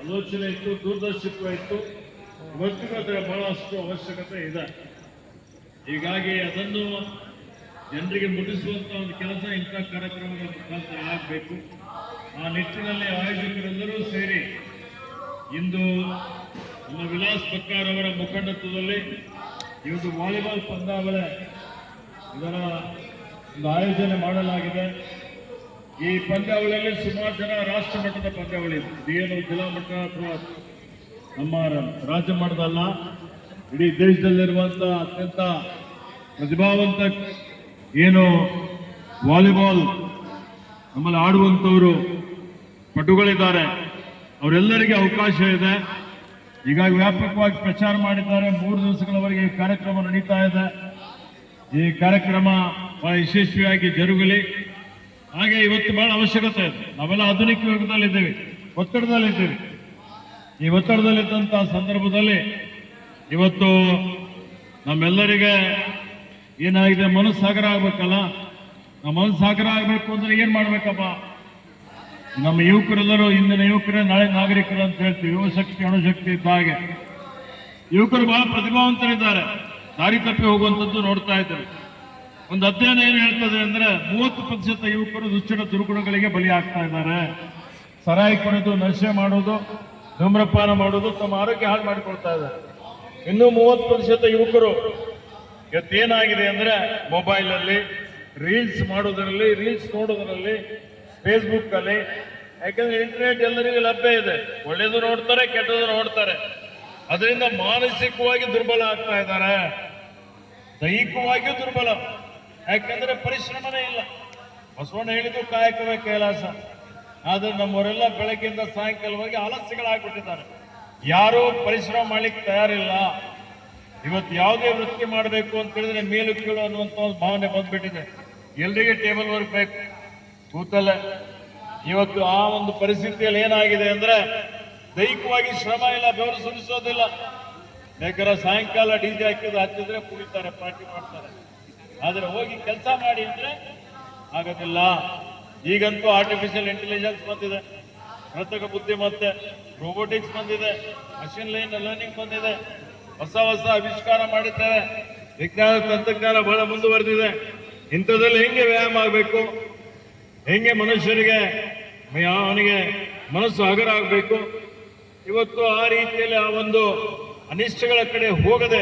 ಆಲೋಚನೆ ಇತ್ತು, ದೂರದರ್ಶಿತ್ವ ಇತ್ತು. ಇವತ್ತಿಗೂ ಅದರ ಬಹಳಷ್ಟು ಅವಶ್ಯಕತೆ ಇದೆ. ಹೀಗಾಗಿ ಅದನ್ನು ಜನರಿಗೆ ಮುಟ್ಟಿಸುವಂತ ಒಂದು ಕೆಲಸ ಇಂಥ ಕಾರ್ಯಕ್ರಮಗಳ ಮುಖಾಂತರ ಆಗಬೇಕು. ಆ ನಿಟ್ಟಿನಲ್ಲಿ ಆಯೋಜಕರೆಲ್ಲರೂ ಸೇರಿ ಇಂದು ನಮ್ಮ ವಿಲಾಸ್ ಬಕ್ಕಾರ್ ಅವರ ಮುಖಂಡತ್ವದಲ್ಲಿ ಇವತ್ತು ವಾಲಿಬಾಲ್ ಪಂದ್ಯಾವಳಿ ಇದರ ಒಂದು ಆಯೋಜನೆ ಮಾಡಲಾಗಿದೆ. ಈ ಪಂದ್ಯಾವಳಿಯಲ್ಲಿ ಸುಮಾರು ಜನ ರಾಷ್ಟ್ರ ಮಟ್ಟದ ಪಂದ್ಯಾವಳಿ ಇದೆ. ಇದೇನು ಜಿಲ್ಲಾ ಮಟ್ಟ ಅಥವಾ ನಮ್ಮ ರಾಜ್ಯ ಮಟ್ಟದಲ್ಲ, ಇಡೀ ದೇಶದಲ್ಲಿರುವಂತಹ ಅತ್ಯಂತ ಪ್ರತಿಭಾವಂತ ಏನು ವಾಲಿಬಾಲ್ ನಮ್ಮಲ್ಲಿ ಆಡುವಂಥವರು ಪಟುಗಳಿದ್ದಾರೆ, ಅವರೆಲ್ಲರಿಗೆ ಅವಕಾಶ ಇದೆ. ಹೀಗಾಗಿ ವ್ಯಾಪಕವಾಗಿ ಪ್ರಚಾರ ಮಾಡಿದ್ದಾರೆ. 3 ದಿವಸಗಳವರೆಗೆ ಈ ಕಾರ್ಯಕ್ರಮ ನಡೀತಾ ಇದೆ. ಈ ಕಾರ್ಯಕ್ರಮ ಬಹಳ ಯಶಸ್ವಿಯಾಗಿ ಜರುಗಲಿ. ಹಾಗೆ ಇವತ್ತು ಬಹಳ ಅವಶ್ಯಕತೆ ಇದೆ. ನಾವೆಲ್ಲ ಆಧುನಿಕ ಯುಗದಲ್ಲಿದ್ದೇವೆ, ಒತ್ತಡದಲ್ಲಿದ್ದೇವೆ. ಈ ಒತ್ತಡದಲ್ಲಿದ್ದಂತಹ ಸಂದರ್ಭದಲ್ಲಿ ಇವತ್ತು ನಮ್ಮೆಲ್ಲರಿಗೆ ಏನಾಗಿದೆ, ಮನಸ್ಸಾಗರ ಆಗ್ಬೇಕಲ್ಲ. ನಾವು ಮನಸ್ಸಾಗರ ಆಗ್ಬೇಕು ಅಂದ್ರೆ ಏನ್ ಮಾಡ್ಬೇಕಪ್ಪ? ನಮ್ಮ ಯುವಕರೆಲ್ಲರೂ ಇಂದಿನ ಯುವಕರೇ ನಾಳೆ ನಾಗರಿಕರು ಅಂತ ಹೇಳ್ತೀವಿ. ಯುವಶಕ್ತಿ ಅಣುಶಕ್ತಿ ಇದ್ದ ಹಾಗೆ ಯುವಕರು ಬಹಳ ಪ್ರತಿಭಾವಂತರಿದ್ದಾರೆ. ದಾರಿ ತಪ್ಪಿ ಹೋಗುವಂಥದ್ದು ನೋಡ್ತಾ ಇದ್ದಾರೆ. ಒಂದು ಅಧ್ಯಯನ ಏನು ಹೇಳ್ತದೆ ಅಂದ್ರೆ 30% ಯುವಕರು ದುಶ್ಚಟ ದುರ್ಗುಣಗಳಿಗೆ ಬಲಿ ಆಗ್ತಾ ಇದ್ದಾರೆ. ಸರಾಯಿ ಕುಡಿದು, ನಶೆ ಮಾಡೋದು, ಧೂಮ್ರಪಾನ ಮಾಡೋದು, ತಮ್ಮ ಆರೋಗ್ಯ ಹಾಳು ಮಾಡಿಕೊಳ್ತಾ ಇದ್ದಾರೆ. ಇನ್ನೂ 30% ಯುವಕರು ಇವತ್ತೇನಾಗಿದೆ ಅಂದ್ರೆ ಮೊಬೈಲಲ್ಲಿ ರೀಲ್ಸ್ ಮಾಡೋದರಲ್ಲಿ, ರೀಲ್ಸ್ ನೋಡೋದರಲ್ಲಿ, ಫೇಸ್ಬುಕ್ ಅಲ್ಲಿ, ಯಾಕಂದ್ರೆ ಇಂಟರ್ನೆಟ್ ಎಲ್ಲರಿಗೂ ಲಭ್ಯ ಇದೆ. ಒಳ್ಳೇದು ನೋಡ್ತಾರೆ, ಕೆಟ್ಟದ್ದು ನೋಡ್ತಾರೆ. ಅದರಿಂದ ಮಾನಸಿಕವಾಗಿ ದುರ್ಬಲ ಆಗ್ತಾ ಇದ್ದಾರೆ, ದೈಹಿಕವಾಗಿಯೂ ದುರ್ಬಲ. ಯಾಕಂದ್ರೆ ಪರಿಶ್ರಮನೇ ಇಲ್ಲ. ಬಸವಣ್ಣ ಹೇಳಿದ್ದು ಕಾಯಕವೇ ಕೈಲಾಸ. ಆದ್ರೆ ನಮ್ಮವರೆಲ್ಲ ಬೆಳಗ್ಗೆಯಿಂದ ಸಾಯಂಕಾಲವಾಗಿ ಆಲಸ್ಯಗಳಾಗ್ಬಿಟ್ಟಿದ್ದಾರೆ. ಯಾರೂ ಪರಿಶ್ರಮ ಮಾಡ್ಲಿಕ್ಕೆ ತಯಾರಿಲ್ಲ. ಇವತ್ತು ಯಾವುದೇ ವೃತ್ತಿ ಮಾಡಬೇಕು ಅಂತ ಹೇಳಿದ್ರೆ ಮೇಲು ಕೀಳು ಅನ್ನುವಂಥ ಒಂದು ಭಾವನೆ ಬಂದ್ಬಿಟ್ಟಿದೆ. ಎಲ್ರಿಗೆ ಟೇಬಲ್ ವರ್ಕ್ ಬೇಕು, ಕೂತಲ್ಲೇ. ಇವತ್ತು ಆ ಒಂದು ಪರಿಸ್ಥಿತಿಯಲ್ಲಿ ಏನಾಗಿದೆ ಅಂದ್ರೆ ದೈಹಿಕವಾಗಿ ಶ್ರಮ ಇಲ್ಲ, ಬೆವರು ಸುರಿಸೋದಿಲ್ಲ. ಬೇಕಾದ್ರೆ ಸಾಯಂಕಾಲ DJ ಹಚ್ಚಿದ್ರೆ ಕುಡಿತಾರೆ, ಪಾರ್ಟಿ ಮಾಡ್ತಾರೆ. ಆದ್ರೆ ಹೋಗಿ ಕೆಲಸ ಮಾಡಿ ಅಂದ್ರೆ ಆಗೋದಿಲ್ಲ. ಈಗಂತೂ ಆರ್ಟಿಫಿಷಿಯಲ್ ಇಂಟೆಲಿಜೆನ್ಸ್ ಬಂದಿದೆ, ಕೃತಕ ಬುದ್ಧಿಮತ್ತೆ, ರೋಬೋಟಿಕ್ಸ್ ಬಂದಿದೆ, ಮಷಿನ್ ಲರ್ನಿಂಗ್ ಬಂದಿದೆ, ಹೊಸ ಹೊಸ ಆವಿಷ್ಕಾರ ಮಾಡಿದ್ದೇವೆ. ವಿಜ್ಞಾನ ತಂತ್ರಜ್ಞಾನ ಬಹಳ ಮುಂದುವರೆದಿದೆ. ಇಂಥದ್ರಲ್ಲಿ ಹೆಂಗೆ ವ್ಯಾಯಾಮ ಆಗಬೇಕು, ಹೆಂಗೆ ಮನುಷ್ಯರಿಗೆ ಅವನಿಗೆ ಮನಸ್ಸು ಹಗರ ಆಗಬೇಕು. ಇವತ್ತು ಆ ರೀತಿಯಲ್ಲಿ ಆ ಒಂದು ಅನಿಷ್ಟಗಳ ಕಡೆ ಹೋಗದೆ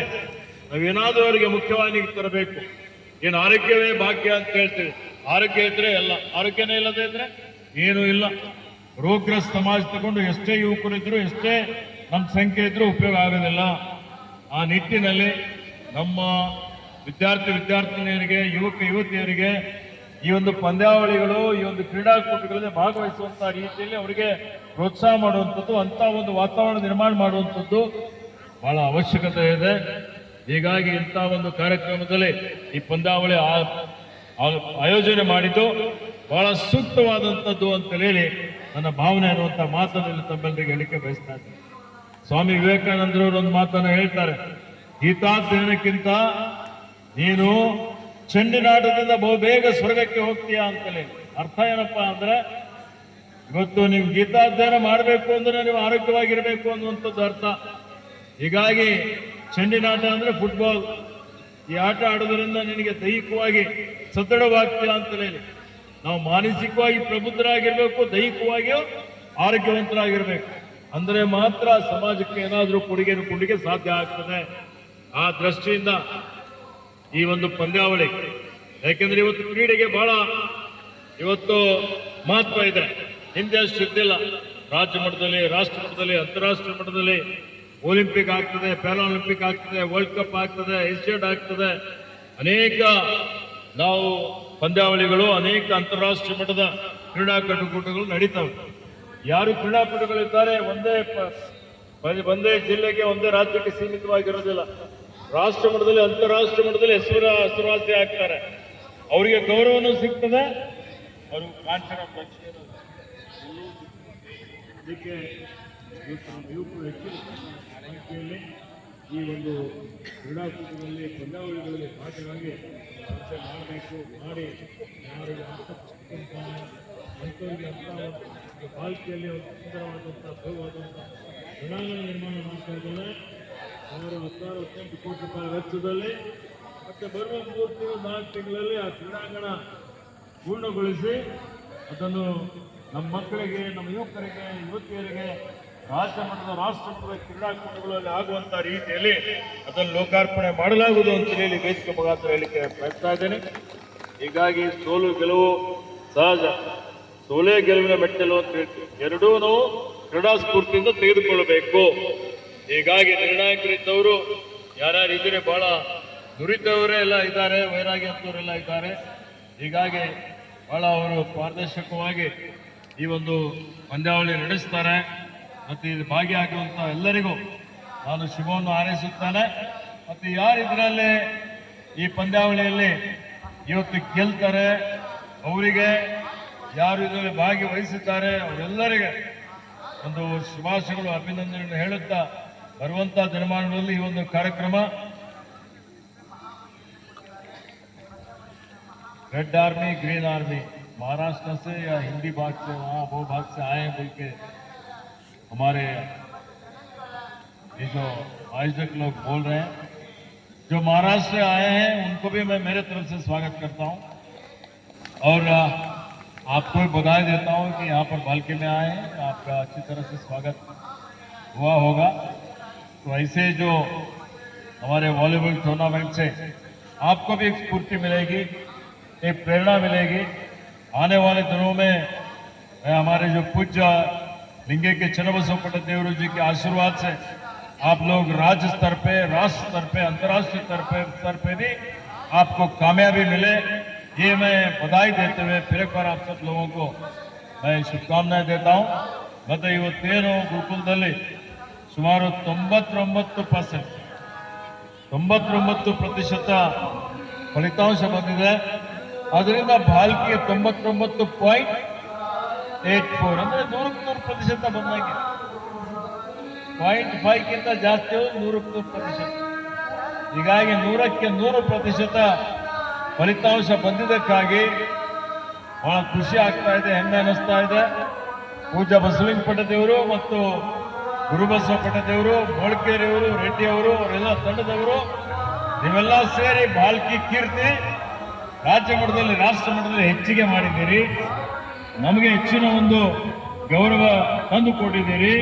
ನಾವೇನಾದರೂ ಅವರಿಗೆ ಮುಖ್ಯವಾಹಿನಿಗೆ ತರಬೇಕು. ಏನು ಆರೋಗ್ಯವೇ ಭಾಗ್ಯ ಅಂತ ಹೇಳ್ತೀವಿ. ಆರೋಗ್ಯ ಇದ್ರೆ ಎಲ್ಲ, ಆರೋಗ್ಯನೇ ಇಲ್ಲದೆ ಇದ್ರೆ ಏನೂ ಇಲ್ಲ. ರೋಗಗ್ರಸ್ತ ಸಮಾಜ ತಗೊಂಡು ಎಷ್ಟೇ ಯುವಕರಿದ್ರು, ಎಷ್ಟೇ ನಮ್ಮ ಸಂಖ್ಯೆ ಇದ್ರೂ ಉಪಯೋಗ ಆಗೋದಿಲ್ಲ. ಆ ನಿಟ್ಟಿನಲ್ಲಿ ನಮ್ಮ ವಿದ್ಯಾರ್ಥಿನಿಯರಿಗೆ, ಯುವತಿಯರಿಗೆ ಈ ಒಂದು ಪಂದ್ಯಾವಳಿಗಳು, ಈ ಒಂದು ಕ್ರೀಡಾಕೂಟಗಳಲ್ಲಿ ಭಾಗವಹಿಸುವಂತಹ ರೀತಿಯಲ್ಲಿ ಅವರಿಗೆ ಪ್ರೋತ್ಸಾಹ ಮಾಡುವಂಥದ್ದು, ಅಂತ ಒಂದು ವಾತಾವರಣ ನಿರ್ಮಾಣ ಮಾಡುವಂಥದ್ದು ಬಹಳ ಅವಶ್ಯಕತೆ ಇದೆ. ಹೀಗಾಗಿ ಇಂಥ ಒಂದು ಕಾರ್ಯಕ್ರಮದಲ್ಲಿ ಈ ಪಂದ್ಯಾವಳಿ ಆಯೋಜನೆ ಮಾಡಿದ್ದು ಬಹಳ ಸೂಕ್ತವಾದಂಥದ್ದು ಅಂತ ಹೇಳಿ ನನ್ನ ಭಾವನೆ ಅನ್ನುವಂಥ ಮಾತನ್ನು ತಮ್ಮೆಲ್ಲರಿಗೆ ಹೇಳಿಕೆ ಬಯಸ್ತಾ ಇದ್ದೀನಿ. ಸ್ವಾಮಿ ವಿವೇಕಾನಂದರವರು ಒಂದು ಮಾತನ್ನು ಹೇಳ್ತಾರೆ, ಗೀತಾಧ್ಯಯನಕ್ಕಿಂತ ನೀನು ಚೆಂಡಿನಾಟದಿಂದ ಬಹುಬೇಗ ಸ್ವರ್ಗಕ್ಕೆ ಹೋಗ್ತೀಯಾ ಅಂತಲೇ. ಅರ್ಥ ಏನಪ್ಪಾ ಅಂದ್ರೆ ಇವತ್ತು ನೀವು ಗೀತಾಧ್ಯಯನ ಮಾಡಬೇಕು ಅಂದ್ರೆ ನೀವು ಆರೋಗ್ಯವಾಗಿರ್ಬೇಕು ಅನ್ನುವಂಥದ್ದು ಅರ್ಥ. ಹೀಗಾಗಿ ಚೆಂಡಿನಾಟ ಅಂದ್ರೆ ಫುಟ್ಬಾಲ್, ಈ ಆಟ ಆಡೋದ್ರಿಂದ ನಿನಗೆ ದೈಹಿಕವಾಗಿ ಸದೃಢವಾಗ್ತೀಯ ಅಂತಲೇ. ನಾವು ಮಾನಸಿಕವಾಗಿ ಪ್ರಬುದ್ಧರಾಗಿರ್ಬೇಕು, ದೈಹಿಕವಾಗಿಯೂ ಆರೋಗ್ಯವಂತರಾಗಿರ್ಬೇಕು. ಅಂದ್ರೆ ಮಾತ್ರ ಸಮಾಜಕ್ಕೆ ಏನಾದರೂ ಕೊಡುಗೆ ಸಾಧ್ಯ ಆಗ್ತದೆ. ಆ ದೃಷ್ಟಿಯಿಂದ ಈ ಒಂದು ಪಂದ್ಯಾವಳಿ, ಯಾಕೆಂದ್ರೆ ಇವತ್ತು ಕ್ರೀಡೆಗೆ ಬಹಳ ಇವತ್ತು ಮಹತ್ವ ಇದೆ. ಹಿಂದೆ ಅಷ್ಟು ಇದ್ದಿಲ್ಲ. ರಾಜ್ಯ ಮಟ್ಟದಲ್ಲಿ, ರಾಷ್ಟ್ರ ಮಟ್ಟದಲ್ಲಿ, ಅಂತಾರಾಷ್ಟ್ರೀಯ ಮಟ್ಟದಲ್ಲಿ ಒಲಿಂಪಿಕ್ ಆಗ್ತದೆ, ಪ್ಯಾರಾಲಿಂಪಿಕ್ ಆಗ್ತದೆ, ವರ್ಲ್ಡ್ ಕಪ್ ಆಗ್ತದೆ, ಏಷ್ಯಾಡ್ ಆಗ್ತದೆ. ಅನೇಕ ನಾವು ಪಂದ್ಯಾವಳಿಗಳು, ಅನೇಕ ಅಂತಾರಾಷ್ಟ್ರೀಯ ಮಟ್ಟದ ಕ್ರೀಡಾಕೂಟಗಳು ನಡೀತವೆ. ಯಾರು ಕ್ರೀಡಾಪಟುಗಳಿದ್ದಾರೆ ಒಂದೇ ಜಿಲ್ಲೆಗೆ, ಒಂದೇ ರಾಜ್ಯಕ್ಕೆ ಸೀಮಿತವಾಗಿರೋದಿಲ್ಲ. ರಾಷ್ಟ್ರ ಮಟ್ಟದಲ್ಲಿ, ಅಂತಾರಾಷ್ಟ್ರೀಯ ಮಟ್ಟದಲ್ಲಿ ಹೆಸರುವಾಸಿ ಆಗ್ತಾರೆ. ಅವರಿಗೆ ಗೌರವನೂ ಸಿಗ್ತದೆ, ಅವರು ಕಾಂಚನ ಪಕ್ಷಿಯನ್ನು ಅದಕ್ಕೆ ಯುವಕರು ಹೆಚ್ಚಿನ ಸಂಖ್ಯೆಯಲ್ಲಿ ಈ ಒಂದು ಕ್ರೀಡಾಕೂಟದಲ್ಲಿ, ಪಂದ್ಯಾವಳಿಗಳಲ್ಲಿ ಭಾಗವಾಗಿ ಮಾಡಬೇಕು. ಮಾಡಿ ಯಾರಿಗೆ ಅಂಥವರಿಗೆ ಅಂತ ಪಾಲಿಕೆಯಲ್ಲಿ ಒಂದು ಸುಂದರವಾದಂಥ ಭವ್ಯವಾದಂಥ ಕ್ರೀಡಾಂಗಣ ನಿರ್ಮಾಣ ಮಾಡ್ತಾ ಇದ್ದಾರೆ. ಅವರು 16-19 ಕೋಟಿ ರೂಪಾಯಿ ವೆಚ್ಚದಲ್ಲಿ ಮತ್ತೆ ಬರುವ 3 ತಿಂಗಳು 4 ತಿಂಗಳಲ್ಲಿ ಆ ಕ್ರೀಡಾಂಗಣ ಪೂರ್ಣಗೊಳಿಸಿ ಅದನ್ನು ನಮ್ಮ ಮಕ್ಕಳಿಗೆ, ನಮ್ಮ ಯುವಕರಿಗೆ, ಯುವತಿಯರಿಗೆ ರಾಜ್ಯ ಮಟ್ಟದ, ರಾಷ್ಟ್ರ ಮಟ್ಟದ ಕ್ರೀಡಾಕೂಟಗಳಲ್ಲಿ ಆಗುವಂಥ ರೀತಿಯಲ್ಲಿ ಅದನ್ನು ಲೋಕಾರ್ಪಣೆ ಮಾಡಲಾಗುವುದು ಅಂತ ಹೇಳಿ ವೇದಿಕೆ ಮುಖಾಂತರ ಹೇಳಿಕೆ ಬಯಸ್ತಾ ಇದ್ದೇನೆ. ಹೀಗಾಗಿ ಸೋಲು ಗೆಲುವು ಸಹಜ, ಸೋಲೆ ಗೆಲುವಿನ ಮೆಟ್ಟಲು ಅಂತ ಹೇಳ್ತೀವಿ. ಎರಡೂ ನಾವು ಕ್ರೀಡಾ ಸ್ಫೂರ್ತಿಯಿಂದ ತೆಗೆದುಕೊಳ್ಳಬೇಕು. ಹೀಗಾಗಿ ನಿರ್ಣಾಯಕರಿದ್ದವರು ಯಾರ್ಯಾರು ಇದ್ರೆ ಬಹಳ ನುರಿತವರೇ ಎಲ್ಲ ಇದ್ದಾರೆ, ವೈರಾಗಿ ಅಂತವರೆಲ್ಲ ಇದ್ದಾರೆ. ಹೀಗಾಗಿ ಬಹಳ ಅವರು ಪಾರದರ್ಶಕವಾಗಿ ಈ ಒಂದು ಪಂದ್ಯಾವಳಿ ನಡೆಸ್ತಾರೆ. ಮತ್ತು ಇದು ಭಾಗಿಯಾಗುವಂಥ ಎಲ್ಲರಿಗೂ ನಾನು ಶುಭವನ್ನು ಹಾರೈಸುತ್ತೇನೆ. ಮತ್ತು ಯಾರು ಇದರಲ್ಲಿ ಈ ಪಂದ್ಯಾವಳಿಯಲ್ಲಿ ಇವತ್ತು ಗೆಲ್ತಾರೆ, ಅವರಿಗೆ ಯಾರು ಇದರಲ್ಲಿ ಭಾಗವಹಿಸಿದ್ದಾರೆ ಅವರೆಲ್ಲರಿಗೆ ಒಂದು ಶುಭಾಶಯಗಳು, ಅಭಿನಂದನೆಗಳನ್ನು ಹೇಳುತ್ತಾ ಬರುವಂಥ ದಿನಮಾನಗಳಲ್ಲಿ ಈ ಒಂದು ಕಾರ್ಯಕ್ರಮ red army, green army, Maharashtra से या हिंदी भाग से, वहाँ वो भाग से आए हैं बोल के हमारे ये जो आयोजक लोग बोल रहे हैं. जो महाराष्ट्र से आए हैं उनको भी मैं मेरे तरफ से स्वागत करता हूँ और आपको बधाई देता हूँ कि यहाँ पर बाल्की में आए हैं. आपका अच्छी तरह से स्वागत हुआ होगा. तो ऐसे जो हमारे वॉलीबॉल टूर्नामेंट से आपको भी एक स्फूर्ति मिलेगी, एक प्रेरणा मिलेगी. आने वाले दिनों में हमारे जो पूज्य लिंगे के चन्नबसव पट्टदेवरू जी के आशीर्वाद से आप लोग राज्य स्तर पे, राष्ट्र स्तर पे, अंतर्राष्ट्रीय स्तर पे भी आपको कामयाबी मिले, ये मैं बधाई देते हुए फिर एक बार आप सब लोगों को मैं शुभकामनाएं देता हूँ. ಮತ್ತು ಇವತ್ತೇನು ಗುರುಕುಲದಲ್ಲಿ ಸುಮಾರು 99% ಫಲಿತಾಂಶ ಬಂದಿದೆ. ಅದರಿಂದ ಬಾಲ್ಕಿಗೆ 99.84 ಅಂದರೆ 100% ಬಂದಂಗೆ. 0.5ಕ್ಕಿಂತ ಜಾಸ್ತಿ 100%. ಹೀಗಾಗಿ 100ಕ್ಕೆ 100% ಫಲಿತಾಂಶ ಬಂದಿದ್ದಕ್ಕಾಗಿ ಬಹಳ ಖುಷಿ ಆಗ್ತಾ ಇದೆ, ಹೆಮ್ಮೆ ಅನ್ನಿಸ್ತಾ ಇದೆ. ಪೂಜ್ಯ ಬಸವಲಿಂಗ ಪಟ್ಟದೇವರು ಮತ್ತು ಗುರುಬಸವ ಪಟ್ಟದೇವರು, ಮೊಳಕೇರಿಯವರು, ರೆಡ್ಡಿಯವರು, ಅವರೆಲ್ಲ ತಂಡದವರು ನೀವೆಲ್ಲ ಸೇರಿ ಬಾಲ್ಕಿ ಕೀರ್ತಿ ರಾಜ್ಯ ಮಟ್ಟದಲ್ಲಿ, ರಾಷ್ಟ್ರ ಮಟ್ಟದಲ್ಲಿ ಹೆಚ್ಚಿಗೆ ಮಾಡಿದ್ದೀರಿ. ನಮಗೆ ಹೆಚ್ಚಿನ ಒಂದು ಗೌರವ ತಂದು ಕೊಟ್ಟಿದ್ದೀರಿ.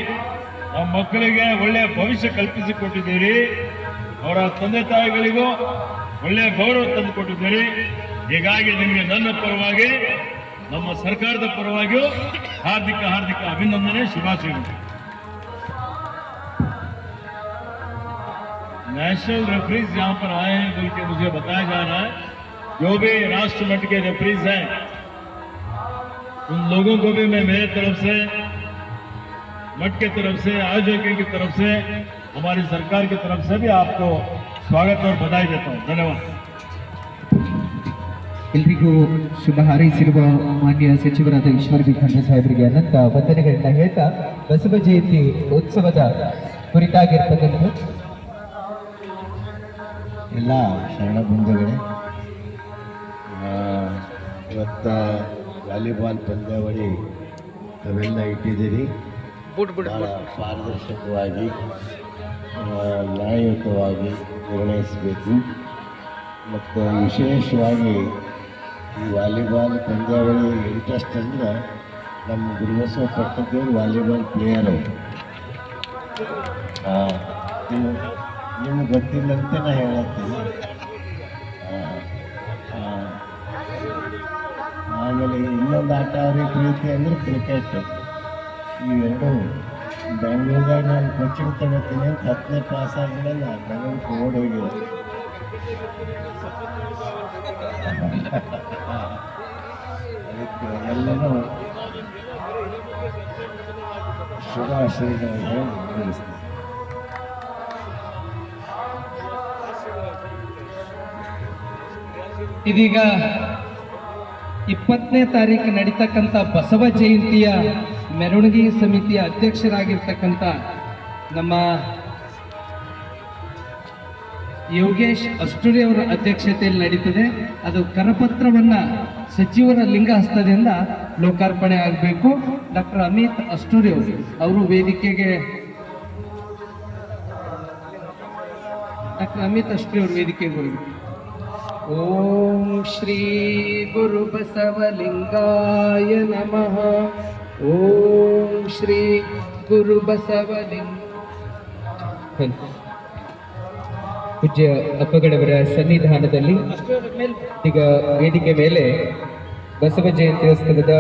ನಮ್ಮ ಮಕ್ಕಳಿಗೆ ಒಳ್ಳೆಯ ಭವಿಷ್ಯ ಕಲ್ಪಿಸಿಕೊಟ್ಟಿದ್ದೀರಿ. ಅವರ ತಂದೆ ತಾಯಿಗಳಿಗೂ ಒಳ್ಳೆಯ ಗೌರವ ತಂದು ಕೊಟ್ಟಿದ್ದೀರಿ. ಹೀಗಾಗಿ ನಿಮಗೆ ನನ್ನ ಪರವಾಗಿ, ನಮ್ಮ ಸರ್ಕಾರದ ಪರವಾಗಿಯೂ ಹಾರ್ದಿಕ ಅಭಿನಂದನೆ, ಶುಭಾಶಯಗಳು. नेशनल रेफरीज यहाँ पर आए हैं बोल के मुझे बताया जा रहा है. जो भी राष्ट्र मट्ट के रेफरीज हैं उन लोगों को भी मैं मेरे तरफ से, मठ के तरफ से, आयोजकों की तरफ से, हमारी सरकार की तरफ से भी आपको स्वागत और बधाई देता हूँ. धन्यवाद. ಎಲ್ರಿಗೂ ಶುಭ ಹಾರೈಸಿರುವ ಮಾನ್ಯ ಸಚಿವರಾದ ಈಶ್ವರ ಬಿ ಖಂಡ್ರೆ ಸಾಹೇಬರಿಗೆ ಅನಂತ ವಂದನೆಗಳನ್ನ ಹೇಳ್ತಾ ಬಸವ ಜಯಂತಿ ಉತ್ಸವದ ಕುರಿತಾಗಿರ್ತಕ್ಕಂಥ ಎಲ್ಲ ಶರಣ ಬಂಧುಗಳೇ, ಇವತ್ತು ವಾಲಿಬಾಲ್ ಪಂದ್ಯಾವಳಿ ತಾವೆಲ್ಲ ಇಟ್ಟಿದ್ದೀರಿ. ಭಾಳ ಪಾರದರ್ಶಕವಾಗಿ, ನ್ಯಾಯಯುತವಾಗಿ ನಿರ್ಣಯಿಸಬೇಕು. ಮತ್ತು ವಿಶೇಷವಾಗಿ ಈ ವಾಲಿಬಾಲ್ ಪಂದ್ಯಾವಳಿ ಇಂಟ್ರೆಸ್ಟ್ ಅಂದರೆ ನಮ್ಮ ಗುರುಬಸವ ಪಟ್ಟದೇವರು ವಾಲಿಬಾಲ್ ಪ್ಲೇಯರ್ ಅವರು. ನಿಮ್ಗೆ ಗೊತ್ತಿಲ್ಲಂತೆ ನಾ ಹೇಳತ್ತೀನಿ. ಆಮೇಲೆ ಇನ್ನೊಂದು ಆಟ ಅವ್ರಿಗೆ ಪ್ರೀತಿ ಅಂದ್ರೆ ಕ್ರಿಕೆಟ್. ಇವೆರಡು ಬೆಂಗಳೂರಾಗ ನಾನು ಕೋಚಿಂಗ್ ತಗೋತೀನಿ ಅಂತ 10ನೇ ಪಾಸ್ ಆಗಿಲ್ಲ ಬೆಂಗಳೂರಿಗೆ ಓಡೋಗಿಲ್ಲ. ಅದಕ್ಕೆ ಎಲ್ಲನೂ ಶುಭಾಶಯಗಳನ್ನು ಹೇಳಿ ಮುಗಿಸ್ತೀನಿ. ಇದೀಗ 20ನೇ ತಾರೀಕು ನಡೀತಕ್ಕಂಥ ಬಸವ ಜಯಂತಿಯ ಮೆರವಣಿಗೆ ಸಮಿತಿಯ ಅಧ್ಯಕ್ಷರಾಗಿರ್ತಕ್ಕಂಥ ನಮ್ಮ ಯೋಗೇಶ್ ಅಷ್ಟುರಿ ಅವರ ಅಧ್ಯಕ್ಷತೆಯಲ್ಲಿ ನಡೀತದೆ. ಅದು ಕರಪತ್ರವನ್ನ ಸಚಿವರ ಲಿಂಗ ಹಸ್ತದಿಂದ ಲೋಕಾರ್ಪಣೆ ಆಗಬೇಕು. ಡಾಕ್ಟರ್ ಅಮಿತ್ ಅಷ್ಟುರಿ ಅವರು ವೇದಿಕೆಗೆ ಹೋಗಿ. ಓಂ ಶ್ರೀ ಗುರು ಬಸವಲಿಂಗಾಯ ನಮಃ. ಓಂ ಶ್ರೀ ಗುರು ಬಸವಲಿಂಗ. ಪೂಜ್ಯ ಅಪ್ಪಗಡವರ ಸನ್ನಿಧಾನದಲ್ಲಿ ಈಗ ವೇದಿಕೆ ಮೇಲೆ ಬಸವ ಜಯಂತ್ಯೋತ್ಸವದ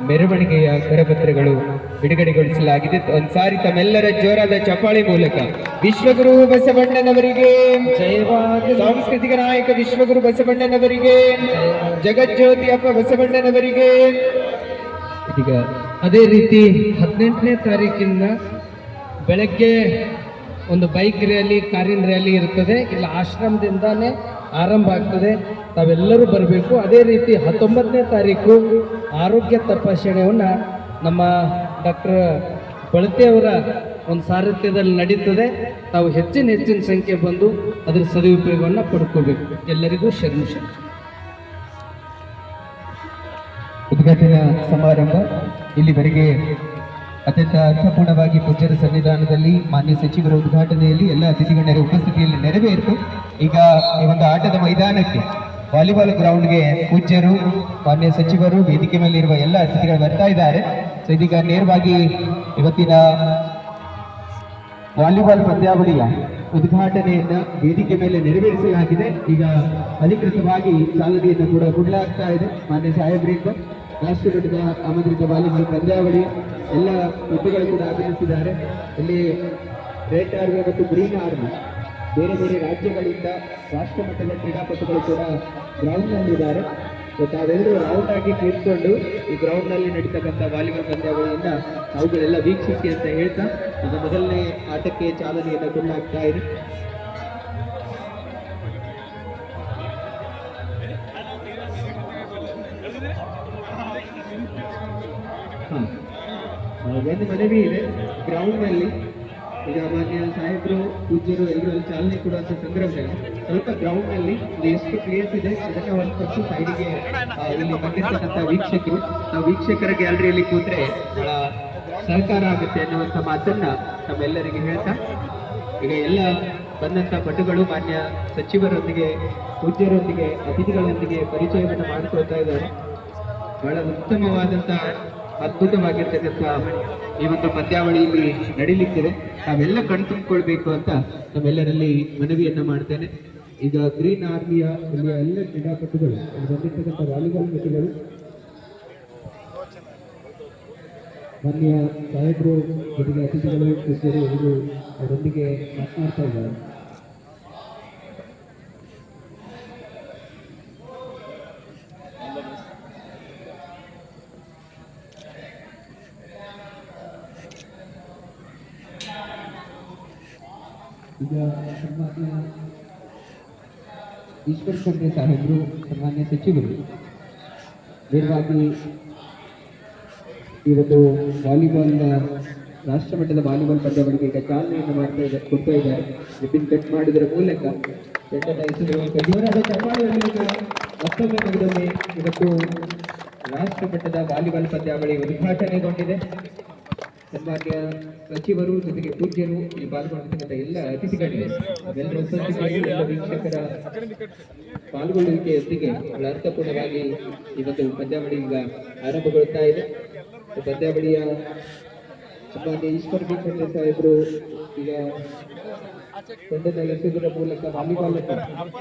ಮೆರವಣಿಗೆಯ ಕರಪತ್ರಗಳು ಬಿಡುಗಡೆಗೊಳಿಸಲಾಗಿದೆ. ಒಂದ್ಸಾರಿ ತಮ್ಮೆಲ್ಲರ ಜೋರಾದ ಚಪ್ಪಾಳಿ ಮೂಲಕ ವಿಶ್ವಗುರು ಬಸವಣ್ಣನವರಿಗೆ ಜಯವಾಗಲಿ. ಸಾಂಸ್ಕೃತಿಕ ನಾಯಕ ವಿಶ್ವಗುರು ಬಸವಣ್ಣನವರಿಗೆ, ಜಗಜ್ಯೋತಿ ಅಪ್ಪ ಬಸವಣ್ಣನವರಿಗೆ. ಈಗ ಅದೇ ರೀತಿ 18ನೇ ತಾರೀಕಿನ ಬೆಳಗ್ಗೆ ಒಂದು ಬೈಕ್ ರ್ಯಾಲಿ, ಕಾರಿನ ರ್ಯಾಲಿ ಇರ್ತದೆ. ಇಲ್ಲಿ ಆಶ್ರಮದಿಂದಾನೇ ಆರಂಭ ಆಗ್ತದೆ. ತಾವೆಲ್ಲರೂ ಬರಬೇಕು. ಅದೇ ರೀತಿ 19ನೇ ತಾರೀಕು ಆರೋಗ್ಯ ತಪಾಸಣೆಯನ್ನು ನಮ್ಮ ಡಾಕ್ಟರ್ ಬಳತೆ ಅವರ ಒಂದು ಸಾರಥ್ಯದಲ್ಲಿ ನಡೀತದೆ. ತಾವು ಹೆಚ್ಚಿನ ಸಂಖ್ಯೆ ಬಂದು ಅದರ ಸದುಪಯೋಗವನ್ನು ಪಡ್ಕೋಬೇಕು. ಎಲ್ಲರಿಗೂ ಶರಣು. ಉದ್ಘಾಟನಾ ಸಮಾರಂಭ ಇಲ್ಲಿವರೆಗೆ ಅತ್ಯಂತ ಅರ್ಥಪೂರ್ಣವಾಗಿ ಪೂಜ್ಯರ ಸನ್ನಿಧಾನದಲ್ಲಿ ಮಾನ್ಯ ಸಚಿವರ ಉದ್ಘಾಟನೆಯಲ್ಲಿ ಎಲ್ಲ ಅತಿಥಿಗಣ್ಯರ ಉಪಸ್ಥಿತಿಯಲ್ಲಿ ನೆರವೇರಿತು. ಈಗ ಈ ಒಂದು ಆಟದ ಮೈದಾನಕ್ಕೆ ವಾಲಿಬಾಲ್ ಗ್ರೌಂಡ್ಗೆ ಪೂಜ್ಯರು, ಮಾನ್ಯ ಸಚಿವರು, ವೇದಿಕೆ ಮೇಲೆ ಇರುವ ಎಲ್ಲ ಅತಿಥಿಗಳು ಬರ್ತಾ ಇದ್ದಾರೆ. ಸೊ ಇದೀಗ ನೇರವಾಗಿ ಇವತ್ತಿನ ವಾಲಿಬಾಲ್ ಪಂದ್ಯಾವಳಿಯ ಉದ್ಘಾಟನೆಯನ್ನ ವೇದಿಕೆ ಮೇಲೆ ನೆರವೇರಿಸಲಾಗಿದೆ. ಈಗ ಅಧಿಕೃತವಾಗಿ ಚಾಲನೆಯನ್ನು ಕೂಡ ಕೊಡಲಾಗ್ತಾ ಇದೆ. ಮಾನ್ಯ ಸಾಹೇಬರಿಂದ ರಾಷ್ಟ್ರಮಟ್ಟದ ಆಮಂತ್ರಿತ ವಾಲಿಬಾಲ್ ಪಂದ್ಯಾವಳಿ ಎಲ್ಲ ಹುದ್ದೆಗಳು ಕೂಡ ಆಗಮಿಸಿದ್ದಾರೆ. ಇಲ್ಲಿ ರೆಡ್ ಆರ್ಮಿ ಮತ್ತು ಗ್ರೀನ್ ಆರ್ಮಿ ಬೇರೆ ಬೇರೆ ರಾಜ್ಯಗಳಿಂದ ರಾಷ್ಟ್ರಮಟ್ಟದ ಕ್ರೀಡಾಪಟುಗಳು ಕೂಡ ಗ್ರೌಂಡ್ನಲ್ಲಿದ್ದಾರೆ. ಸೊ ತಾವೆಲ್ಲರೂ ರೌಂಡ್ ಆಗಿ ಕೂತ್ಕೊಂಡು ಈ ಗ್ರೌಂಡ್ನಲ್ಲಿ ನಡೀತಕ್ಕಂಥ ವಾಲಿಬಾಲ್ ಪಂದ್ಯಾವಳಿಯನ್ನ ಅವುಗಳೆಲ್ಲ ವೀಕ್ಷಿಸಿ ಅಂತ ಹೇಳ್ತಾ ಈಗ ಮೊದಲನೇ ಆಟಕ್ಕೆ ಚಾಲನೆಯನ್ನು ಕೊಡಲಾಗ್ತಾ ಇದೆ. ಒಂದು ಮನವಿ ಇದೆ. ಗ್ರೌಂಡ್ನಲ್ಲಿ ಈಗ ಮಾನ್ಯ ಸಾಹೇಬರು, ಪೂಜ್ಯರು ಎಲ್ಲರೂ ಚಾಲನೆ ಕೊಡುವಂಥ ಸಂದರ್ಭದಲ್ಲಿ ಸ್ವಲ್ಪ ಗ್ರೌಂಡ್ನಲ್ಲಿ ಎಷ್ಟು ಪ್ಲೇಸ್ ಇದೆ ಅದನ್ನ ಒಂದು ಪರ್ಸು ಸೈಡಿಗೆ ಇಲ್ಲಿ ಬಂದಿರ್ತಕ್ಕಂಥ ವೀಕ್ಷಕರು, ನಾವು ವೀಕ್ಷಕರ ಗ್ಯಾಲರಿಯಲ್ಲಿ ಕೂತ್ರೆ ಬಹಳ ಸಹಕಾರ ಆಗುತ್ತೆ ಅನ್ನುವಂಥ ಮಾತನ್ನ ನಮ್ಮೆಲ್ಲರಿಗೆ ಹೇಳ್ತಾ ಈಗ ಎಲ್ಲ ಬಂದಂಥ ಪಟುಗಳು ಮಾನ್ಯ ಸಚಿವರೊಂದಿಗೆ, ಪೂಜ್ಯರೊಂದಿಗೆ, ಅತಿಥಿಗಳೊಂದಿಗೆ ಪರಿಚಯವನ್ನು ಮಾಡಿಕೊಳ್ತಾ ಇದ್ದಾರೆ. ಬಹಳ ಉತ್ತಮವಾದಂಥ ಅದ್ಭುತವಾಗಿರ್ತಕ್ಕಂಥ ಈ ಒಂದು ಪಂದ್ಯಾವಳಿಯಲ್ಲಿ ನಡೀಲಿಕ್ಕಿದೆ. ತಾವೆಲ್ಲ ಕಣ್ತುಂಬಿಕೊಳ್ಬೇಕು ಅಂತ ನಮ್ಮೆಲ್ಲರಲ್ಲಿ ಮನವಿಯನ್ನ ಮಾಡ್ತೇನೆ. ಈಗ ಗ್ರೀನ್ ಆರ್ಮಿಯ ಇಲ್ಲಿಯ ಎಲ್ಲ ಕ್ರೀಡಾಪಟುಗಳು ಬಂದಿರ್ತಕ್ಕಂಥ ವಾಲಿಬಾಲ್ ಪಟುಗಳು ಮಾನ್ಯ ಸಾಹೇಬರು ಜೊತೆಗೆ ಅತಿಥಿಗಳು, ಪೂಜ್ಯರು ಇವರು ಅವರೊಂದಿಗೆ ಮಾತನಾಡ್ತಾ ಇದ್ದಾರೆ. ಈಗ ಸನ್ಮಾನ್ಯ ಈಶ್ವರ್ ಖಂಡ್ರೆ ಸಾಹೇಬರು, ಸನ್ಮಾನ್ಯ ಸಚಿವರು ನೇರವಾಗಿ ಇವತ್ತು ವಾಲಿಬಾಲ್ ರಾಷ್ಟ್ರಮಟ್ಟದ ವಾಲಿಬಾಲ್ ಪಂದ್ಯಾವಳಿಗೆ ಈಗ ಚಾಲನೆಯನ್ನು ಕೊಡ್ತಾ ಇದ್ದಾರೆ. ರಿಬಿನ್ ಕಟ್ ಮಾಡುವುದರ ಮೂಲಕ ತಂಡದ ಹೆಸರು ಜೋರಾದ ಚಪ್ಪಾಳೆಯ ಮತ್ತೊಮ್ಮೆ ಮಗದೊಮ್ಮೆ ಇವತ್ತು ರಾಷ್ಟ್ರಮಟ್ಟದ ವಾಲಿಬಾಲ್ ಪಂದ್ಯಾವಳಿ ಉದ್ಘಾಟನೆಗೊಂಡಿದೆ. ಸನ್ಮಾನ್ಯ ಸಚಿವರು ಜೊತೆಗೆ ಪೂಜ್ಯರು, ಈ ಪಾಲ್ಗೊಂಡಿರ್ತಕ್ಕಂಥ ಎಲ್ಲ ಅತಿಥಿಗಳಿಗೆ, ಎಲ್ಲರ ಉಪಸ್ಥಿತಿಯಲ್ಲಿ ಎಲ್ಲ ವೀಕ್ಷಕರ ಪಾಲ್ಗೊಳ್ಳುವಿಕೆಯೊಂದಿಗೆ ಬಹಳ ಅರ್ಥಪೂರ್ಣವಾಗಿ ಇವತ್ತು ಪಂದ್ಯಾವಳಿ ಈಗ ಆರಂಭಗೊಳ್ತಾ ಇದೆ. ಪಂದ್ಯಾವಳಿಯ ಸನ್ಮಾನ್ಯ ಈಶ್ವರ್ ಖಂಡ್ರೆ ಸಾಹೇಬರು ಈಗ ತಂಡದ ಎಸೆಯುವುದರ ಮೂಲಕ ವಾಲಿಬಾಲ್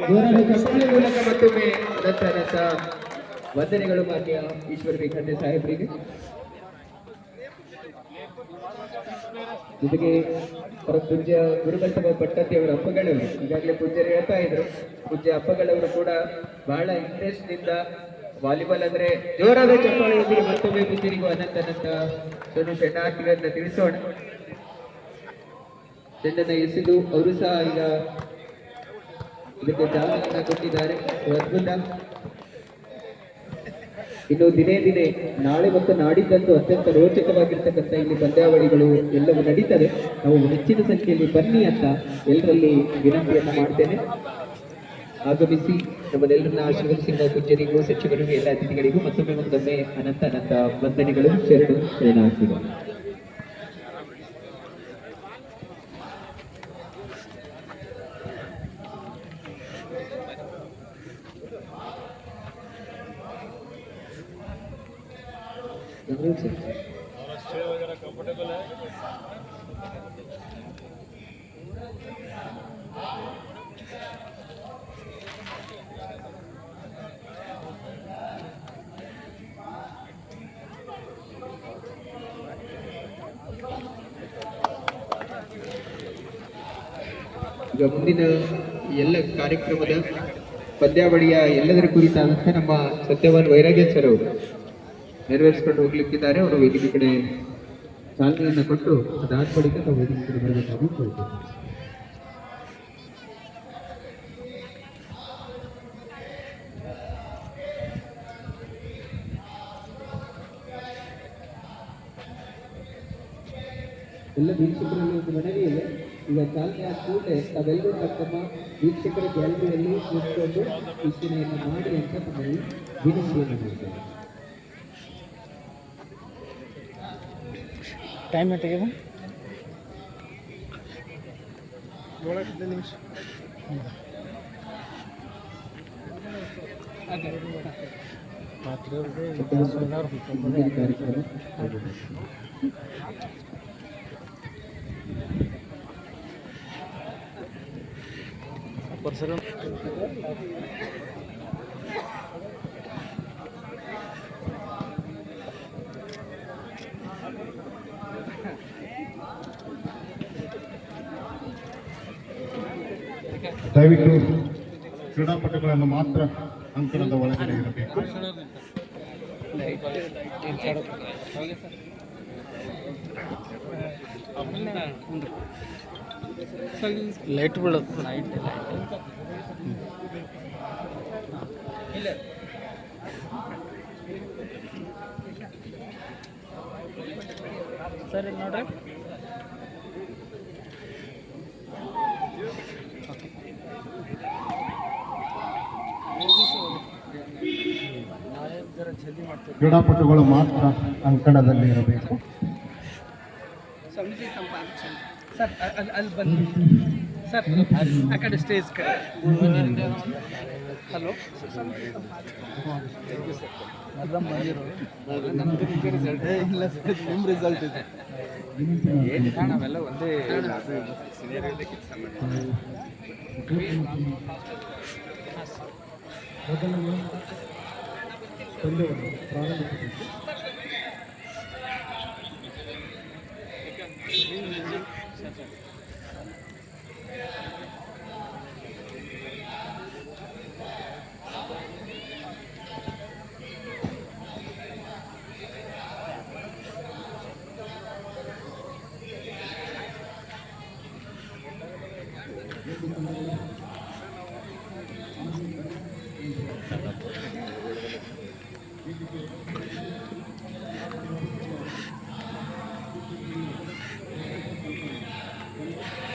ಜೋರಾದ ಚಪ್ಪಾಳೆ ಮೂಲಕ ಮತ್ತೊಮ್ಮೆ ಅನಂತ ವಂದನೆಗಳು ಮಾನ್ಯ ಈಶ್ವರ ಖಂಡೆ ಸಾಹೇಬರಿಗೆ. ಜೊತೆಗೆ ಪೂಜ್ಯ ಗುರುಬಸವ ಭಟ್ಟತ್ತಿ ಅವರ ಅಪ್ಪಗಳವರು ಈಗಾಗಲೇ ಪೂಜ್ಯರು ಹೇಳ್ತಾ ಇದ್ರು, ಪೂಜ್ಯ ಅಪ್ಪಗಳವರು ಕೂಡ ಬಹಳ ಇಂಟ್ರೆಸ್ಟ್ ನಿಂದ ವಾಲಿಬಾಲ್ ಅಂದ್ರೆ ಜೋರಾದ ಚಪ್ಪಾಳೆಯೊಂದಿಗೆ ಮತ್ತೊಮ್ಮೆ ಪೂಜ್ಯರಿಗೂ ಅನಂತ ಶರಣಾರ್ಥಿಗಳನ್ನ ತಿಳಿಸೋಣ. ಚೆಂಡನ್ನ ಎಸೆದು ಅವರು ಸಹ ಈಗ ಇದಕ್ಕೆ ಚಾಲನೆಯನ್ನ ಕೊಟ್ಟಿದ್ದಾರೆ. ಅದ್ಭುತ. ಇನ್ನು ದಿನೇ ದಿನೇ ನಾಳೆ ಮತ್ತು ನಾಡಿದ್ದಂದು ಅತ್ಯಂತ ರೋಚಕವಾಗಿರ್ತಕ್ಕಂಥ ಇಲ್ಲಿ ಪಂದ್ಯಾವಳಿಗಳು ಎಲ್ಲವೂ ನಡೀತದೆ. ನಾವು ಹೆಚ್ಚಿನ ಸಂಖ್ಯೆಯಲ್ಲಿ ಬನ್ನಿ ಅಂತ ಎಲ್ಲರಲ್ಲಿ ವಿನಂತಿಯನ್ನ ಮಾಡ್ತೇನೆ. ಆಗಮಿಸಿ ನಮ್ಮನ್ನೆಲ್ಲರನ್ನ ಆಶೀರ್ವದಿಸಿದ ಪೂಜ್ಯರಿಗೂ, ಸಚಿವರಿಗೂ, ಎಲ್ಲ ಅತಿಥಿಗಳಿಗೂ ಮತ್ತೊಮ್ಮೆ ಅನಂತ ವಂದನೆಗಳು, ಶರಣಾರ್ಥಿಗಳು. ಈಗ ಮುಂದಿನ ಎಲ್ಲ ಕಾರ್ಯಕ್ರಮದ ಪಂದ್ಯಾವಳಿಯ ಎಲ್ಲದರ ಕುರಿತಾದಂತೆ ನಮ್ಮ ಸತ್ಯವಾನ್ ವೈರಾಗ್ಯ ಸರ್ ಅವರು ನೆರವೇರಿಸಿಕೊಂಡು ಹೋಗ್ಲಿಕ್ಕಿದ್ದಾರೆ. ಅವರು ವೇದಿಕೆ ಕಡೆ ಚಾಲನೆಯನ್ನು ಕೊಟ್ಟು ಅದಾದ ಬಳಿಕ ನಾವು ವೇದಿಕೆ ಕಡೆ ಬರಬೇಕಾಗಿ ಕೇಳ್ತೇವೆ. ಎಲ್ಲ ವೀಕ್ಷಕರಲ್ಲಿ ಒಂದು ಮನವಿ ಇದೆ. ಈಗ ಚಾಲನೆ ಆದ ಕೂಡಲೇ ತಾವೆಲ್ಲರೂ ತಮ್ಮ ವೀಕ್ಷಕರ ಗ್ಯಾಲರಿಯಲ್ಲಿ ಕೂತ್ಕೊಂಡು ವೀಕ್ಷಣೆಯನ್ನು ಮಾಡಿ ಅಂತ ನಮ್ಮಲ್ಲಿ ವಿನಂತಿಯನ್ನು ಮಾಡ್ತೇವೆ. ಟೈಮ್ ತೆಗೆದು ನಿಮಿಷ ಕಾರ್ಯಕ್ರಮ ಪರಿಸರ ದಯವಿಟ್ಟು ಕ್ರೀಡಾಪಟುಗಳನ್ನು ಮಾತ್ರ ಅಂಕಣದ ಒಳಗಡೆ ಇರಬೇಕು. ಲೈಟ್ ಬೀಳುತ್ತೆ. ಸರಿ ನೋಡ್ರಿ. ಕ್ರೀಡಾಪಟುಗಳು ಮಾತ್ರ ಅಂಕಣದಲ್ಲಿ ಇರಬೇಕು. ಸರ್ ಅಲ್ಲಿ ಬನ್ನಿ ಸರ್, ಆ ಕಡೆ ಸ್ಟೇಜ್ ಕಡೆ. ಹಲೋ ನಿಮ್ಮ ರಿಸಲ್ಟ್ ಇದೆ ನಾವೆಲ್ಲ ಒಂದೇ ಮೊದಲನೇ ಪಂದ್ಯವನ್ನು ಪ್ರಾರಂಭಿಸಬೇಕು.